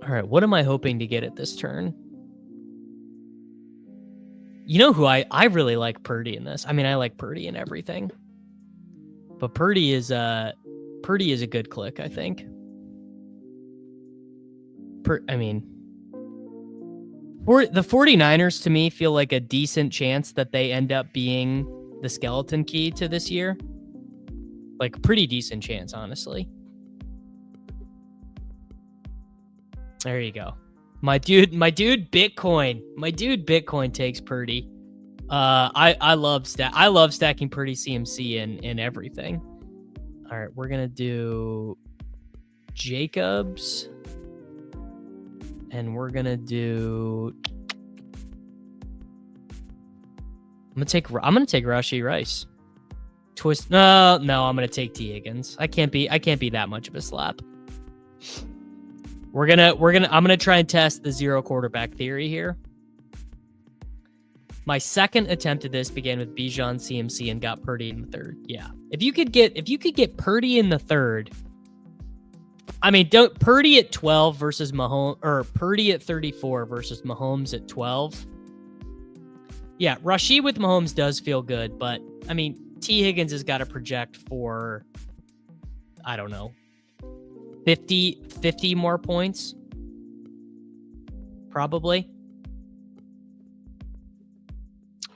All right, what am I hoping to get at this turn? You know who I really like Purdy in this. I mean, I like Purdy in everything. But Purdy is a good click, I think. I mean, the 49ers to me feel like a decent chance that they end up being the skeleton key to this year. Like a pretty decent chance, honestly. There you go. My dude Bitcoin takes Purdy. I love stacking Purdy CMC in everything. All right, we're gonna do Jacobs, and we're gonna do. I'm gonna take Rashee Rice. Twist. No, I'm gonna take T Higgins. I can't be that much of a slap. I'm gonna try and test the zero quarterback theory here. My second attempt at this began with Bijan CMC and got Purdy in the third. Yeah. If you could get Purdy in the third, I mean, don't Purdy at 12 versus Mahomes, or Purdy at 34 versus Mahomes at 12. Yeah, Rashee with Mahomes does feel good, but I mean, T Higgins has got to project for, I don't know, 50 more points, probably.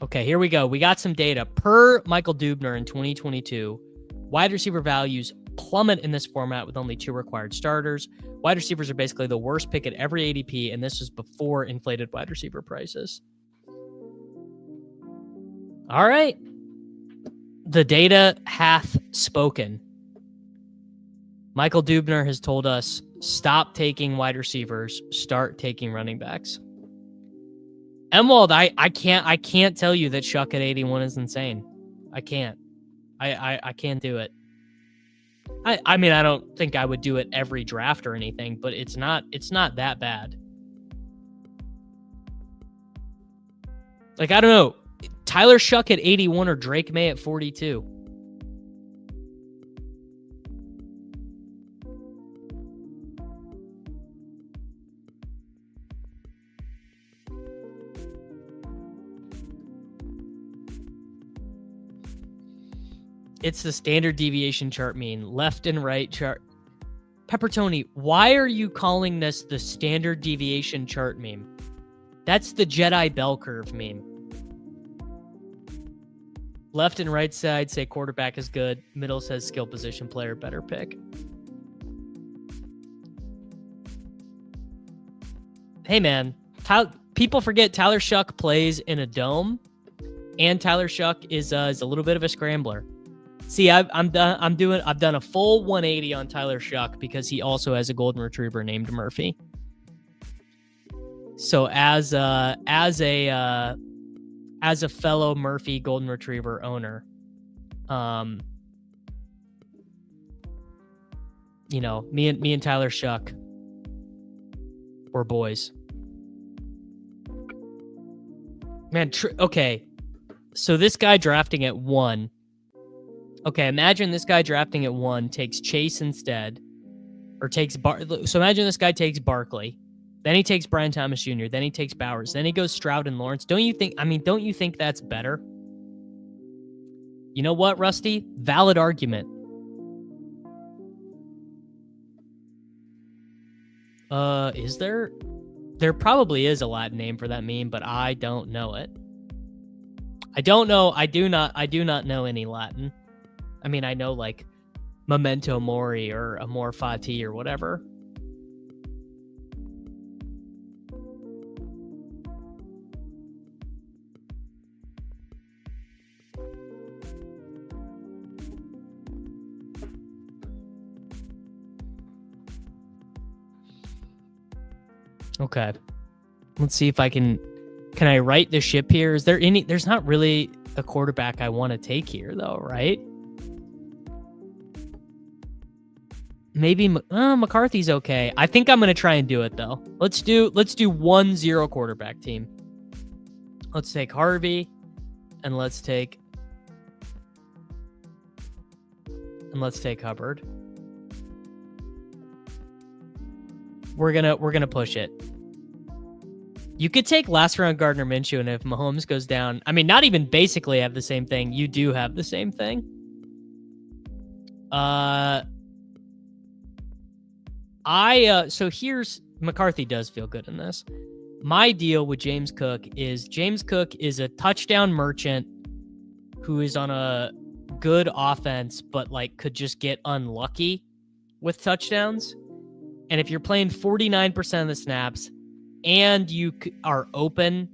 Okay, here we go. We got some data. Per Michael Dubner in 2022, wide receiver values plummet in this format with only 2 required starters. Wide receivers are basically the worst pick at every ADP, and this was before inflated wide receiver prices. All right. The data hath spoken. Michael Dubner has told us, stop taking wide receivers, start taking running backs. Emwald, I can't tell you that Shuck at 81 is insane. I can't. I can't do it. I mean, I don't think I would do it every draft or anything, but it's not that bad. Like, I don't know. Tyler Shuck at 81 or Drake May at 42. It's the standard deviation chart mean. Left and right chart. Peppertoni, why are you calling this the standard deviation chart meme? That's the Jedi bell curve meme. Left and right side say quarterback is good. Middle says skill position player, better pick. Hey, man. People forget Tyler Shuck plays in a dome, and Tyler Shuck is a little bit of a scrambler. See, I've done a full 180 on Tyler Shuck because he also has a golden retriever named Murphy. So as a fellow Murphy golden retriever owner, you know, me and Tyler Shuck, we're boys. Man, okay. So this guy drafting at 1. Okay, imagine this guy drafting at 1 takes Chase instead, or takes so imagine this guy takes Barkley, then he takes Brian Thomas Jr., then he takes Bowers, then he goes Stroud and Lawrence. Don't you think that's better? You know what, Rusty? Valid argument. Is there? There probably is a Latin name for that meme, but I don't know it. I don't know. I do not know any Latin. I mean, I know like Memento Mori or Amor Fati or whatever. Okay. Let's see if I can I right the ship here? Is there there's not really a quarterback I want to take here though, right? Maybe McCarthy's okay. I think I'm gonna try and do it though. Let's do 1-0 quarterback team. Let's take Harvey, and let's take Hubbard. We're gonna push it. You could take last round Gardner Minshew, and if Mahomes goes down, I mean, not even basically have the same thing. You do have the same thing. So here's McCarthy does feel good in this. My deal with James Cook is a touchdown merchant who is on a good offense, but like could just get unlucky with touchdowns. And if you're playing 49% of the snaps and you are open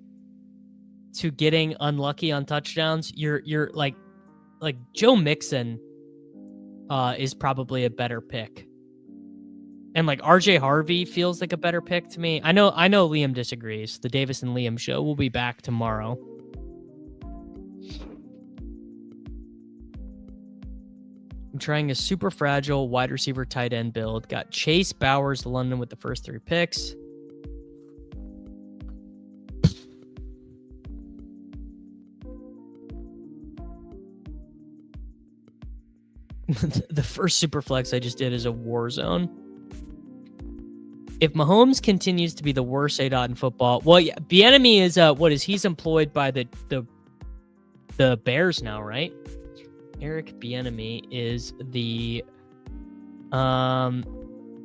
to getting unlucky on touchdowns, you're like Joe Mixon is probably a better pick. And like RJ Harvey feels like a better pick to me. I know Liam disagrees. The Davis and Liam show will be back tomorrow. I'm trying a super fragile wide receiver tight end build. Got Chase, Bowers, London with the first 3 picks. The first super flex I just did is a war zone. If Mahomes continues to be the worst ADOT in football, well, yeah, Bieniemy is he's employed by the Bears now, right? Eric Bieniemy is the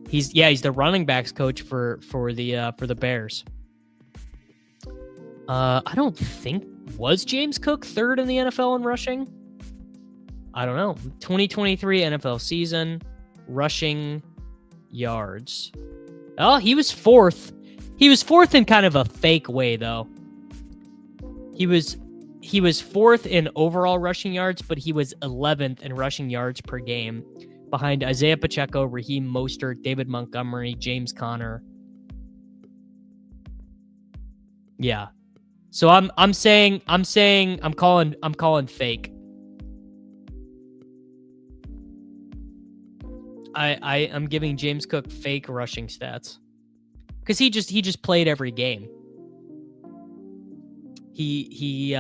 he's the running backs coach for the Bears. I don't think was James Cook third in the NFL in rushing. I don't know. 2023 NFL season rushing yards. Oh, he was fourth. He was fourth in kind of a fake way, though. He was fourth in overall rushing yards, but he was 11th in rushing yards per game, behind Isaiah Pacheco, Raheem Mostert, David Montgomery, James Conner. Yeah. So I'm calling fake. I'm giving James Cook fake rushing stats because he just played every game. He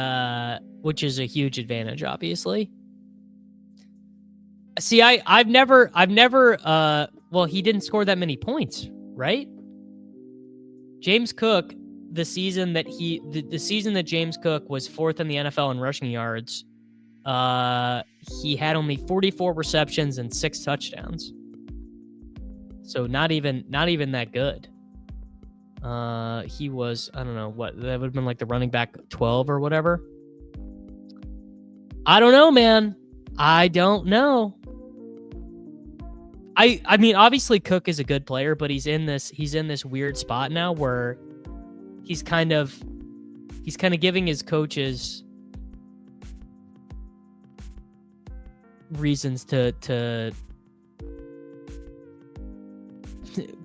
which is a huge advantage, obviously. See, I've never well, he didn't score that many points, right? James Cook, the season that James Cook was fourth in the NFL in rushing yards, he had only 44 receptions and 6 touchdowns. So not even that good. He was, I don't know what, that would have been like the running back 12 or whatever. I don't know, man. I don't know. I mean, obviously Cook is a good player, but he's in this weird spot now where he's kind of giving his coaches reasons to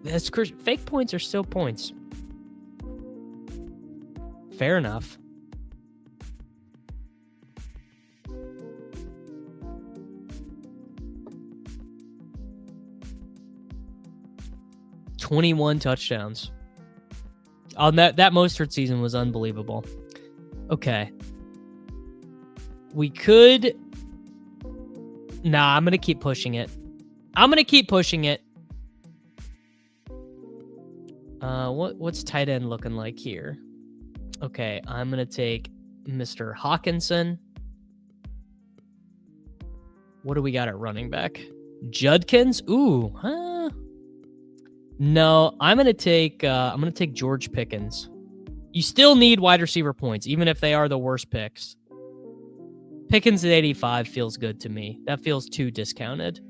that's fake points are still points. Fair enough. $21 touchdowns. On that Mostert season was unbelievable. Okay. We could. Nah, I'm gonna keep pushing it. What's tight end looking like here? Okay, I'm gonna take Mr. Hawkinson. What do we got at running back? Judkins? Ooh, huh? No, I'm gonna take George Pickens. You still need wide receiver points, even if they are the worst picks. Pickens at 85 feels good to me. That feels too discounted.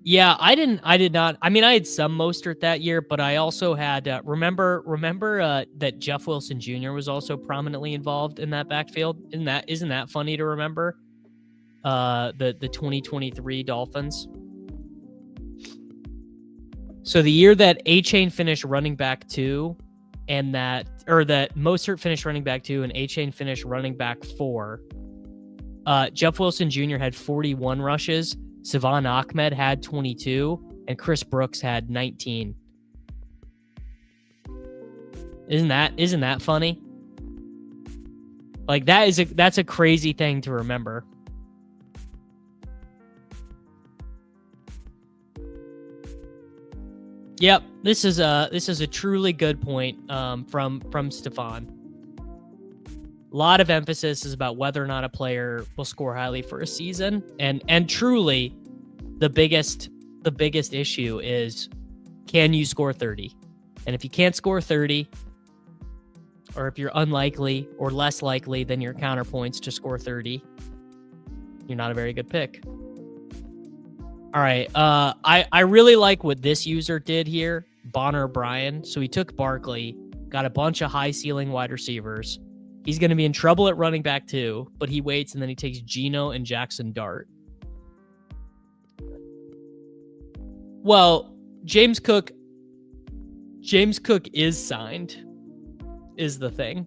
Yeah, I did not. I mean, I had some Mostert that year, but I also had remember that Jeff Wilson Jr. was also prominently involved in that backfield. Isn't that funny to remember? The 2023 Dolphins. So the year that A-Chain finished running back 2 and that Mostert finished running back 2 and A-Chain finished running back 4, Jeff Wilson Jr. had 41 rushes. Savon Ahmed had 22, and Chris Brooks had 19. Isn't that funny? Like that's a crazy thing to remember. Yep, this is a truly good point from Stefan. A lot of emphasis is about whether or not a player will score highly for a season, and truly, the biggest issue is, can you score 30? And if you can't score 30, or if you're unlikely or less likely than your counterpoints to score 30, you're not a very good pick. All right. I really like what this user did here, Bonner Brian. So he took Barkley, got a bunch of high ceiling wide receivers. He's going to be in trouble at running back too, but he waits and then he takes Geno and Jackson Dart. Well, James Cook is signed, is the thing.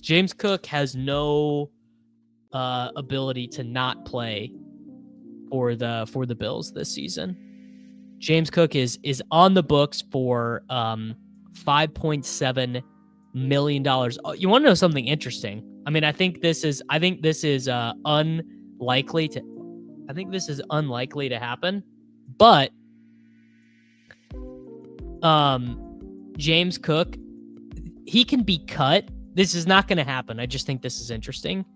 James Cook has no ability to not play for the Bills this season. James Cook is on the books for $5.7 million. You want to know something interesting? I mean, I think this is unlikely to happen, but James Cook, he can be cut. This is not going to happen. I just think this is interesting.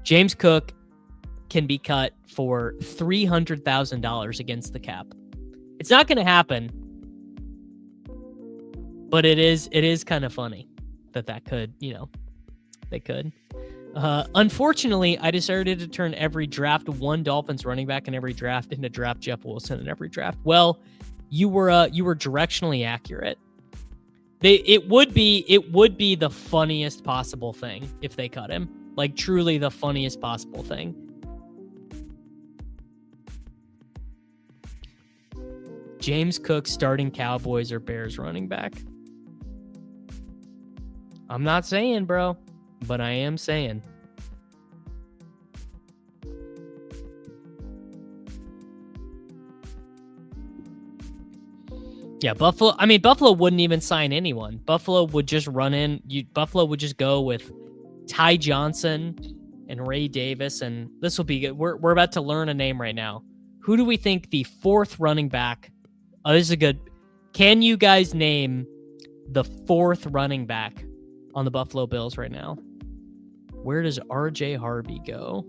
James Cook can be cut for $300,000 against the cap. It's not going to happen, but it is kind of funny that could, they could. Unfortunately, I decided to turn every draft one Dolphins running back in every draft into draft Jeff Wilson in every draft. Well, you were directionally accurate. It would be the funniest possible thing if they cut him. Like, truly the funniest possible thing. James Cook starting Cowboys or Bears running back. I'm not saying, bro, but I am saying. Yeah, Buffalo wouldn't even sign anyone. Buffalo would just run in. Buffalo would just go with Ty Johnson and Ray Davis, and this will be good. We're about to learn a name right now. Who do we think the fourth running back? Oh, this is a good. Can you guys name the fourth running back on the Buffalo Bills right now? Where does RJ Harvey go?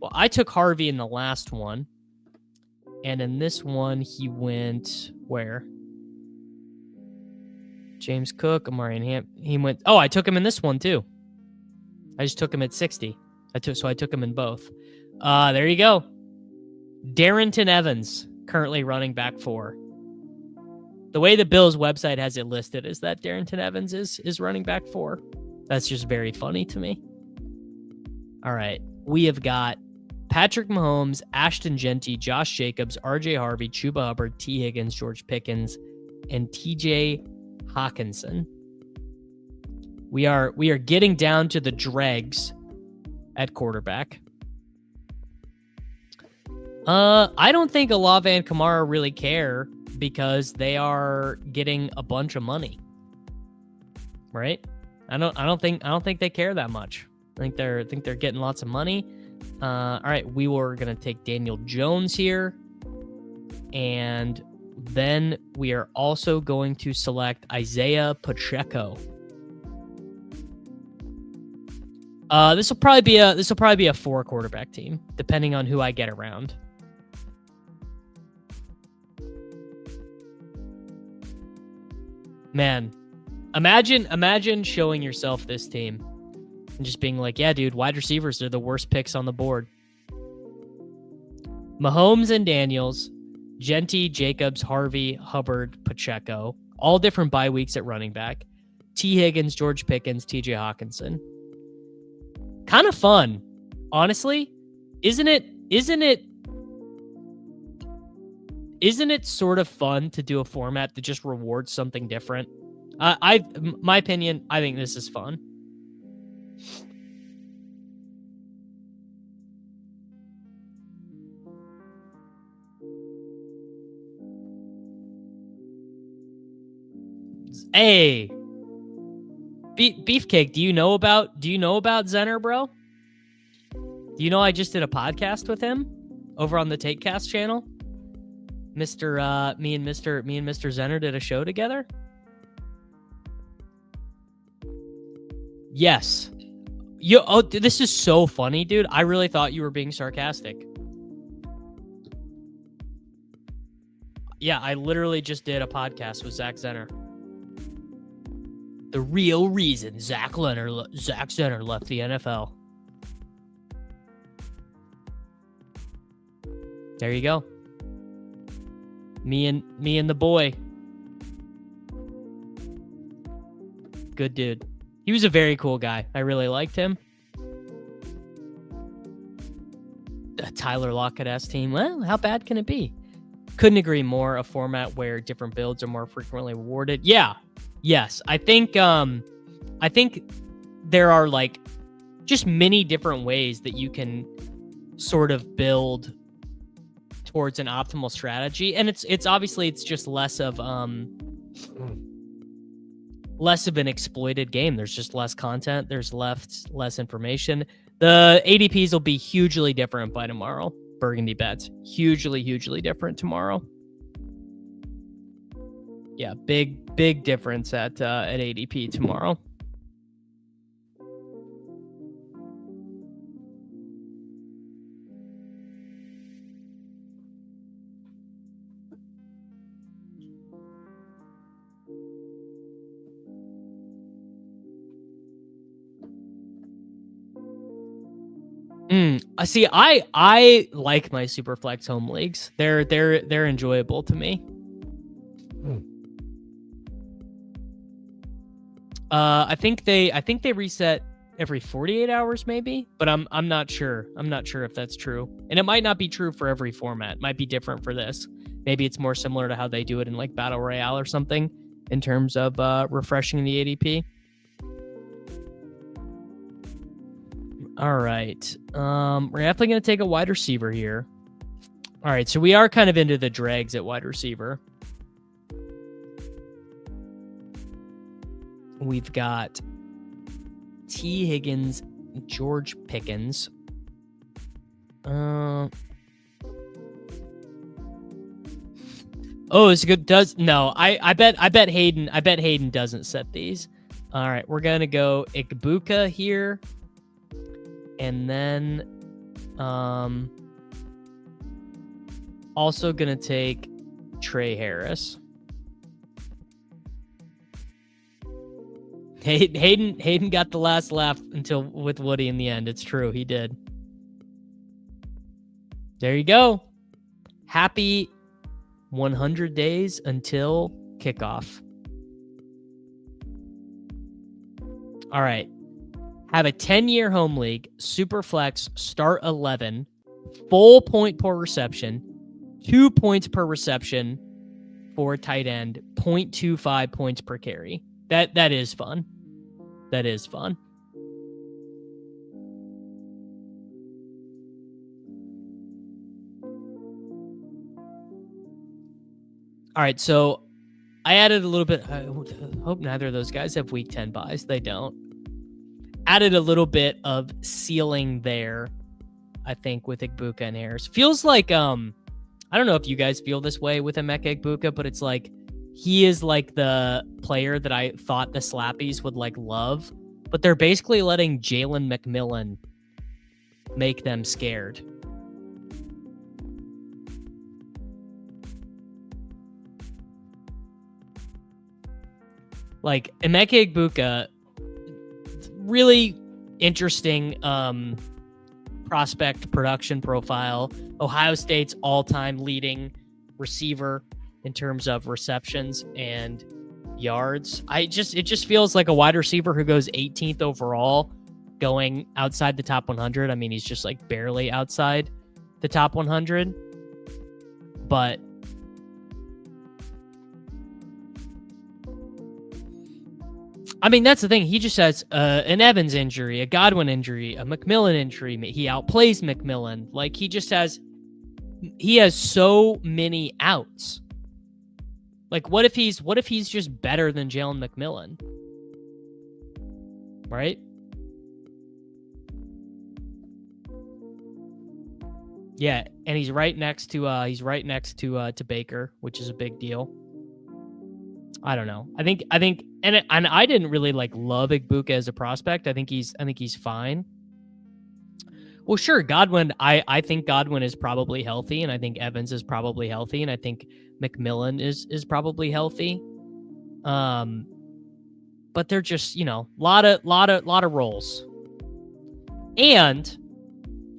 Well, I took Harvey in the last one, and in this one he went where? James Cook, Amari Ham. He went. Oh, I took him in this one too. I just took him at 60. I took him in both. There you go. Darrington Evans, currently running back 4. The way the Bills website has it listed is that Darrington Evans is running back 4. That's just very funny to me. All right. We have got Patrick Mahomes, Ashton Genty, Josh Jacobs, RJ Harvey, Chuba Hubbard, T. Higgins, George Pickens, and TJ Hawkinson. We are getting down to the dregs at quarterback. I don't think Olave and Kamara really care because they are getting a bunch of money. Right? I don't think they care that much. I think they're getting lots of money. All right, we were gonna take Daniel Jones here, and then we are also going to select Isaiah Pacheco. This will probably be a 4 quarterback team, depending on who I get around. Man, imagine showing yourself this team and just being like, yeah, dude, wide receivers are the worst picks on the board. Mahomes and Daniels, Genty, Jacobs, Harvey, Hubbard, Pacheco, all different bye weeks at running back. T. Higgins, George Pickens, TJ Hawkinson. Kind of fun, honestly. Isn't it sort of fun to do a format that just rewards something different? My opinion, I think this is fun. Hey, Beefcake, do you know about Zenner, bro? Do you know I just did a podcast with him over on the Takecast channel? Me and Mr. Zenner did a show together. Yes. This is so funny, dude. I really thought you were being sarcastic. Yeah, I literally just did a podcast with Zach Zenner. The real reason Zach Zenner left the NFL. There you go. Me and the boy. Good dude. He was a very cool guy. I really liked him. The Tyler Lockett-esque team. Well, how bad can it be? Couldn't agree more. A format where different builds are more frequently rewarded. Yeah. Yes. I think there are like just many different ways that you can sort of build towards an optimal strategy. And it's obviously it's just less of an exploited game. There's just less content. There's less information. The ADPs will be hugely different by tomorrow. Burgundy bets. Hugely different tomorrow. Yeah, big difference at ADP tomorrow. See, I like my Superflex home leagues. They're enjoyable to me. I think they reset every 48 hours maybe, but I'm not sure. I'm not sure if that's true. And it might not be true for every format. It might be different for this. Maybe it's more similar to how they do it in like Battle Royale or something in terms of refreshing the ADP. All right. We're definitely going to take a wide receiver here. All right, so we are kind of into the dregs at wide receiver. We've got T. Higgins, George Pickens. Oh, it's good. I bet Hayden doesn't set these. All right, we're gonna go Igbuka here. And then also going to take Trey Harris. Hayden got the last laugh with Woody in the end. It's true. He did. There you go. Happy 100 days until kickoff. All right. Have a 10-year home league, Superflex, start 11, full point per reception, 2 points per reception for tight end, 0.25 points per carry. That is fun. That is fun. All right, so I added a little bit. I hope neither of those guys have week 10 buys. They don't. Added a little bit of ceiling there, I think, with Igbuka and Harris. Feels like, I don't know if you guys feel this way with Emeka Igbuka, but it's like, he is like the player that I thought the Slappies would like love, but they're basically letting Jalen McMillan make them scared. Like, Emeka Igbuka, really interesting prospect production profile. Ohio State's all-time leading receiver in terms of receptions and yards. It just feels like a wide receiver who goes 18th overall, going outside the top 100. I mean, he's just like barely outside the top 100. But I mean, that's the thing. He just has an Evans injury, a Godwin injury, a McMillan injury. He outplays McMillan. Like, he has so many outs Like, what if he's just better than Jalen McMillan? Right? Yeah, and he's right next to Baker, which is a big deal. I don't know. I think and I didn't really like love Igbuka as a prospect. I think he's fine. Well, sure, Godwin. I think Godwin is probably healthy, and I think Evans is probably healthy, and I think McMillan is probably healthy. But they're just, lot of roles. And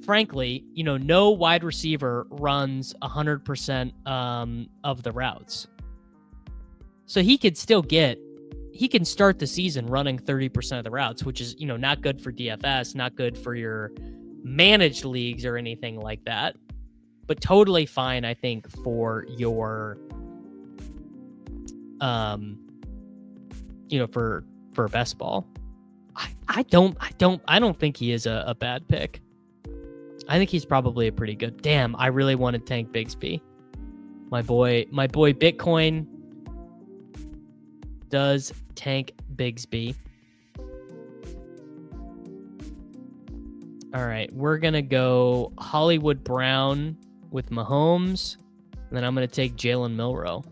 frankly, no wide receiver runs 100% of the routes. So he can start the season running 30% of the routes, which is, not good for DFS, not good for your managed leagues or anything like that, but totally fine, I think, for your, for best ball. I don't think he is a bad pick. I think he's probably a pretty good. Damn, I really wanted Tank Bigsby. My boy Bitcoin does Tank Bigsby. All right, we're going to go Hollywood Brown with Mahomes, and then I'm going to take Jalen Milroe.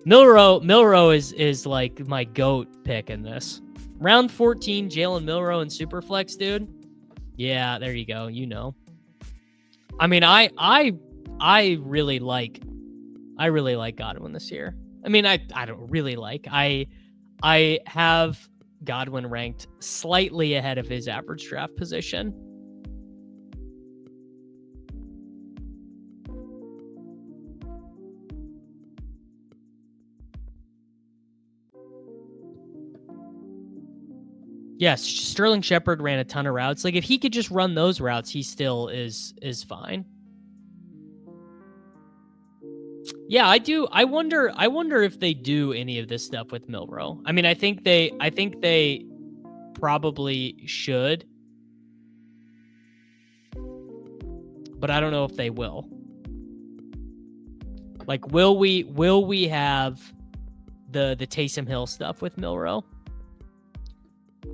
Milroe is like my GOAT pick in this. Round 14, Jalen Milroe and Superflex, dude. Yeah, there you go. I mean, I really like Godwin this year. I mean, I don't really like. I have Godwin ranked slightly ahead of his average draft position. Yes, Sterling Shepard ran a ton of routes. Like, if he could just run those routes, he still is fine. Yeah, I do. I wonder if they do any of this stuff with Milroe. I mean, I think they probably should, but I don't know if they will. Like, will we have the Taysom Hill stuff with Milroe?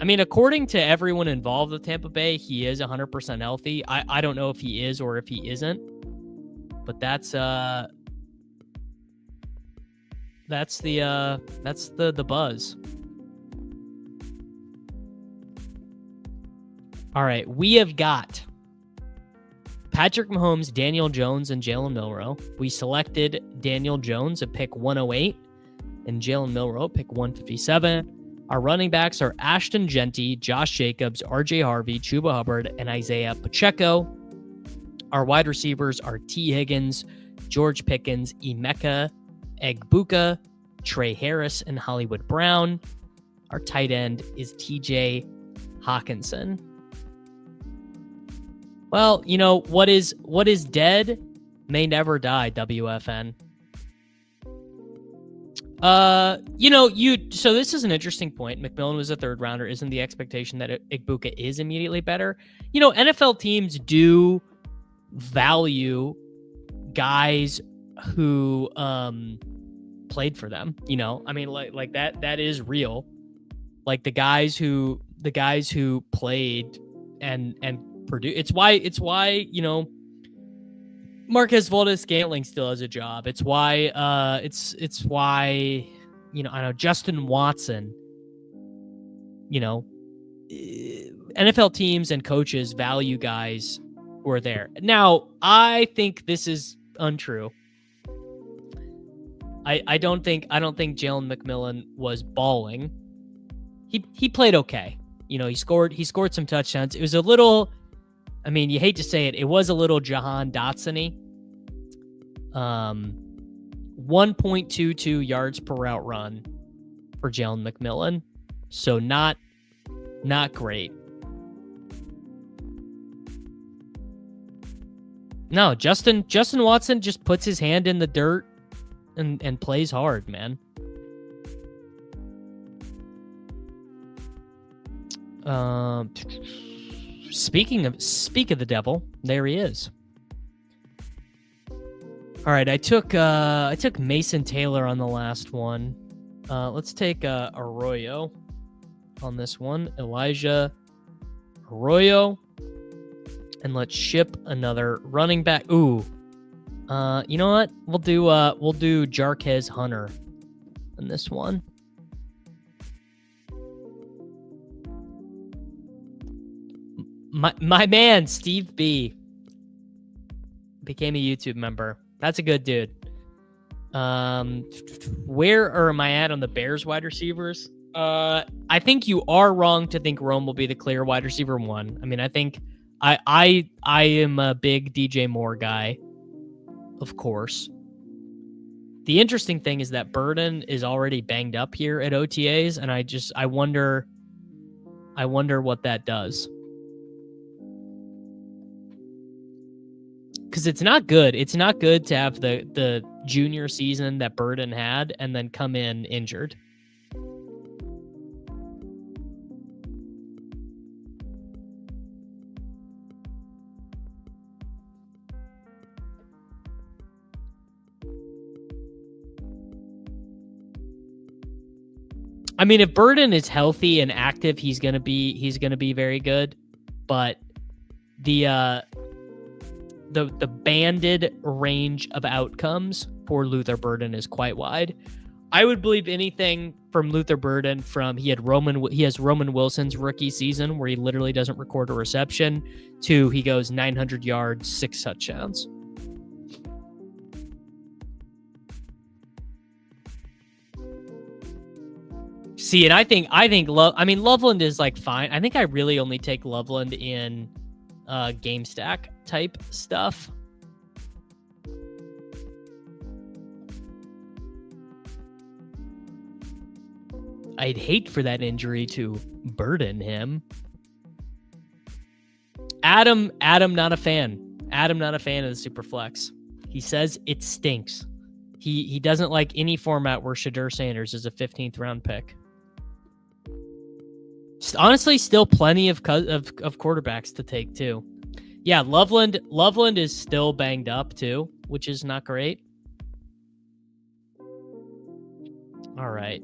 I mean, according to everyone involved with Tampa Bay, he is 100% healthy. I don't know if he is or if he isn't, but that's the buzz. All right, we have got Patrick Mahomes, Daniel Jones, and Jalen Milroe. We selected Daniel Jones at pick 108 and Jalen Milroe pick 157. Our running backs are Ashton Genty, Josh Jacobs, RJ Harvey, Chuba Hubbard, and Isaiah Pacheco. Our wide receivers are T. Higgins, George Pickens, Emeka Egbuka, Trey Harris, and Hollywood Brown. Our tight end is TJ Hawkinson. Well, what is dead may never die, WFN. So this is an interesting point. McMillan was a third rounder. Isn't the expectation that Igbuka is immediately better? NFL teams do value guys who played for them. I mean, like that is real. Like the guys who played and produced. It's why Marquez Valdes-Scantling still has a job. It's why I know Justin Watson, NFL teams and coaches value guys who are there. Now, I think this is untrue. I don't think Jalen McMillan was balling. He played okay. He scored some touchdowns. It was a little, I mean, you hate to say it, it was a little Jahan Dotson-y. 1.22 yards per route run for Jalen McMillan. So not great. No, Justin Watson just puts his hand in the dirt and plays hard, man. Speak of the devil, there he is. All right, I took Mason Taylor on the last one. Let's take Arroyo on this one. Elijah Arroyo. And let's ship another running back. Ooh. You know what? We'll do Jarquez Hunter in this one. My man, Steve B, became a YouTube member. That's a good dude. Where am I at on the Bears wide receivers? I think you are wrong to think Rome will be the clear wide receiver 1. I mean, I think I am a big DJ Moore guy, of course. The interesting thing is that Burden is already banged up here at OTAs, and I wonder what that does. Because it's not good. It's not good to have the junior season that Burden had and then come in injured. I mean, if Burden is healthy and active, he's gonna be very good. But the banded range of outcomes for Luther Burden is quite wide. I would believe anything from Luther Burden he has Roman Wilson's rookie season where he literally doesn't record a reception to he goes 900 yards, 6 touchdowns. See, and I think Loveland is like fine. I think I really only take Loveland in game stack type stuff. I'd hate for that injury to burden him. Adam, not a fan. Adam, not a fan of the Superflex. He says it stinks. He doesn't like any format where Shadur Sanders is a 15th round pick. Honestly, still plenty of quarterbacks to take too. Yeah, Loveland is still banged up too, which is not great. All right.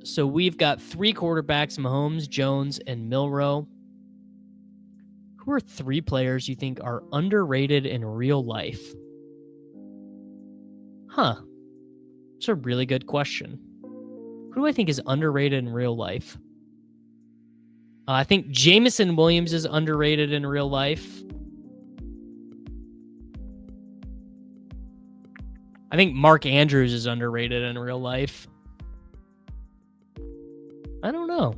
So we've got 3 quarterbacks, Mahomes, Jones, and Milroe. Who are 3 players you think are underrated in real life? Huh. That's a really good question. Who do I think is underrated in real life? I think Jameson Williams is underrated in real life. I think Mark Andrews is underrated in real life. I don't know.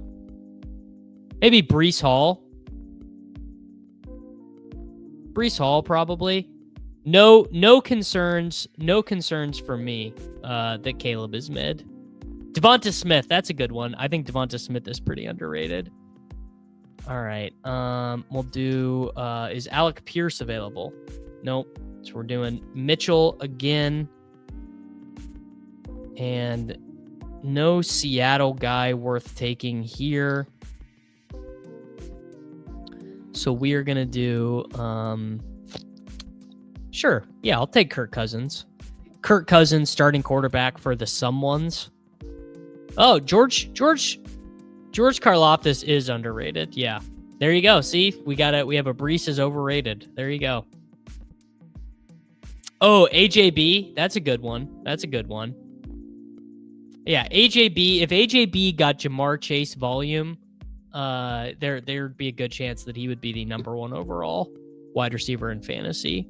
Maybe Breece Hall. Breece Hall, probably. No concerns for me that Caleb is mid. Devonta Smith, that's a good one. I think Devonta Smith is pretty underrated. All right. We'll do, is Alec Pierce available? Nope. So we're doing Mitchell again. And no Seattle guy worth taking here. So we are going to do, sure. Yeah, I'll take Kirk Cousins. Kirk Cousins, starting quarterback for the someones. Oh, George Karlaftis is underrated. Yeah. There you go. See, we have a Breece is overrated. There you go. Oh, AJB. That's a good one. Yeah, AJB. If AJB got Jamar Chase volume, there'd be a good chance that he would be the number 1 overall wide receiver in fantasy.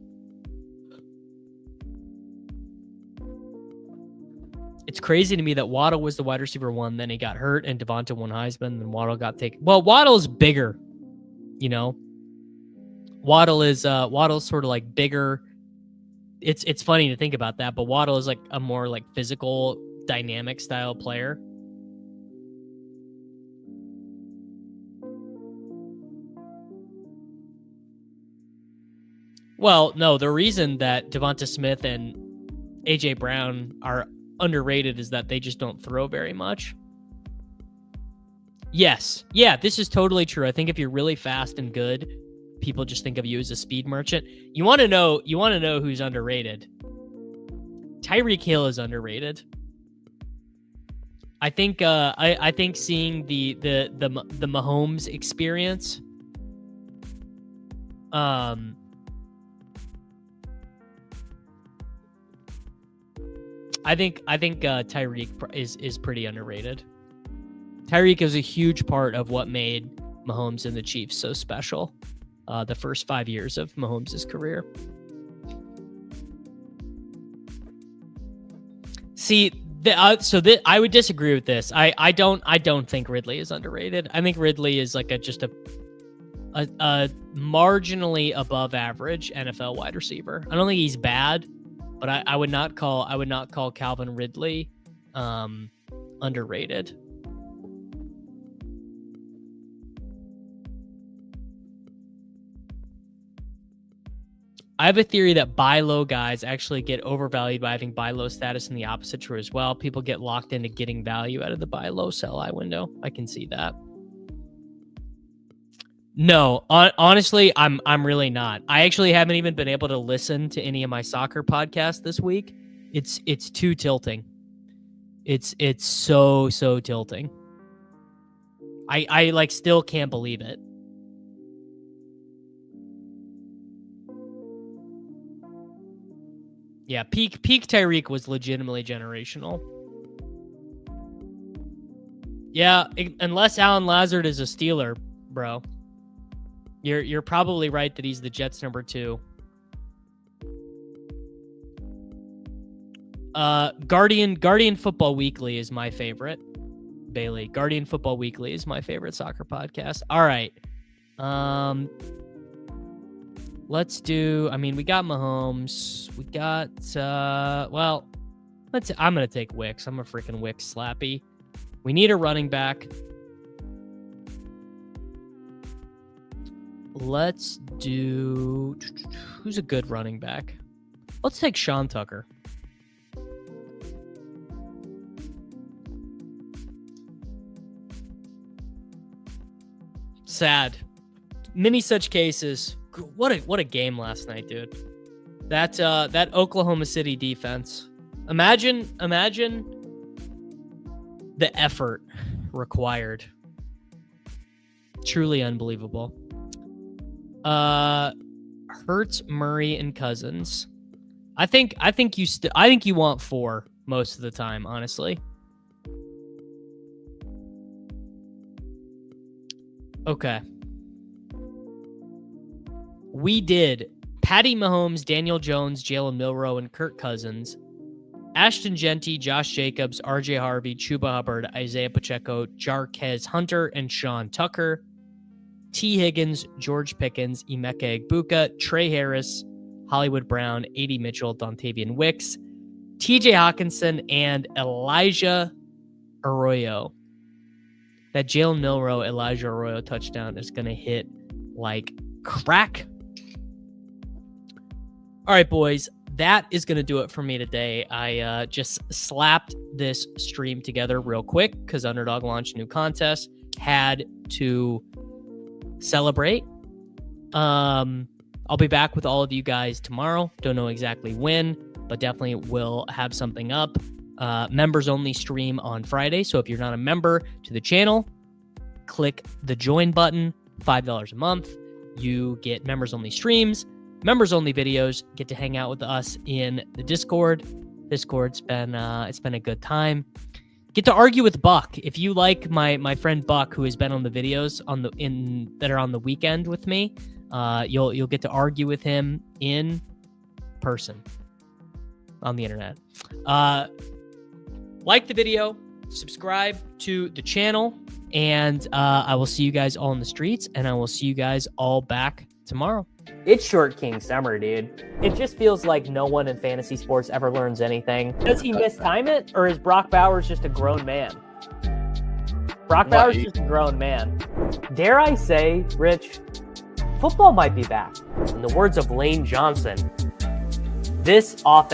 It's crazy to me that Waddle was the wide receiver 1, then he got hurt, and Devonta won Heisman, and Waddle got taken. Well, Waddle's bigger, you know. Waddle's sort of like bigger. It's funny to think about that, but Waddle is like a more like physical, dynamic style player. Well, no, the reason that Devonta Smith and AJ Brown are underrated is that they just don't throw very much. Yes. Yeah, this is totally true. I think if you're really fast and good, people just think of you as a speed merchant. You want to know who's underrated. Tyreek Hill is underrated. I think I think seeing the Mahomes experience, I think Tyreek is pretty underrated. Tyreek is a huge part of what made Mahomes and the Chiefs so special. The first 5 years of Mahomes' career. See, I would disagree with this. I don't think Ridley is underrated. I think Ridley is like just a marginally above average NFL wide receiver. I don't think he's bad, but I would not call Calvin Ridley underrated. I have a theory that buy low guys actually get overvalued by having buy low status, and the opposite true as well. People get locked into getting value out of the buy low sell high window. I can see that. No, honestly, I'm really not. I actually haven't even been able to listen to any of my soccer podcasts this week. It's too tilting. It's so tilting. I like still can't believe it. Yeah, peak Tyreek was legitimately generational. Yeah, unless Alan Lazard is a Steeler, bro. You're probably right that he's the Jets number 2. Guardian Football Weekly is my favorite. Bailey, Guardian Football Weekly is my favorite soccer podcast. All right. Let's do, we got Mahomes. We got, I'm going to take Wicks. I'm a freaking Wicks slappy. We need a running back. Let's do, who's a good running back? Let's take Sean Tucker. Sad. Many such cases. What a game last night, dude. That Oklahoma City defense. Imagine the effort required. Truly unbelievable. Hurts, Murray, and Cousins. I think you want 4 most of the time, honestly. Okay. We did Patty Mahomes, Daniel Jones, Jalen Milroe, and Kirk Cousins, Ashton Genty, Josh Jacobs, RJ Harvey, Chuba Hubbard, Isaiah Pacheco, Jarquez Hunter, and Sean Tucker, T. Higgins, George Pickens, Emeka Egbuka, Trey Harris, Hollywood Brown, A.D. Mitchell, Dontavian Wicks, TJ Hawkinson, and Elijah Arroyo. That Jalen Milroe, Elijah Arroyo touchdown is going to hit like crack. All right, boys, that is going to do it for me today. I just slapped this stream together real quick because Underdog launched a new contest. Had to celebrate. I'll be back with all of you guys tomorrow. Don't know exactly when, but definitely will have something up. Members only stream on Friday. So if you're not a member to the channel, click the join button, $5 a month. You get members only streams, members only videos, get to hang out with us in the Discord. Discord's been it's been a good time. Get to argue with Buck. If you like my friend Buck, who has been on the videos that are on the weekend with me, you'll get to argue with him in person on the internet. Like the video, subscribe to the channel, and I will see you guys all in the streets, and I will see you guys all back tomorrow. It's Short King Summer, dude. It just feels like no one in fantasy sports ever learns anything. Does he mistime it, or is Brock Bowers just a grown man? Brock Bowers is just a grown man. Dare I say, Rich, football might be back. In the words of Lane Johnson, this offense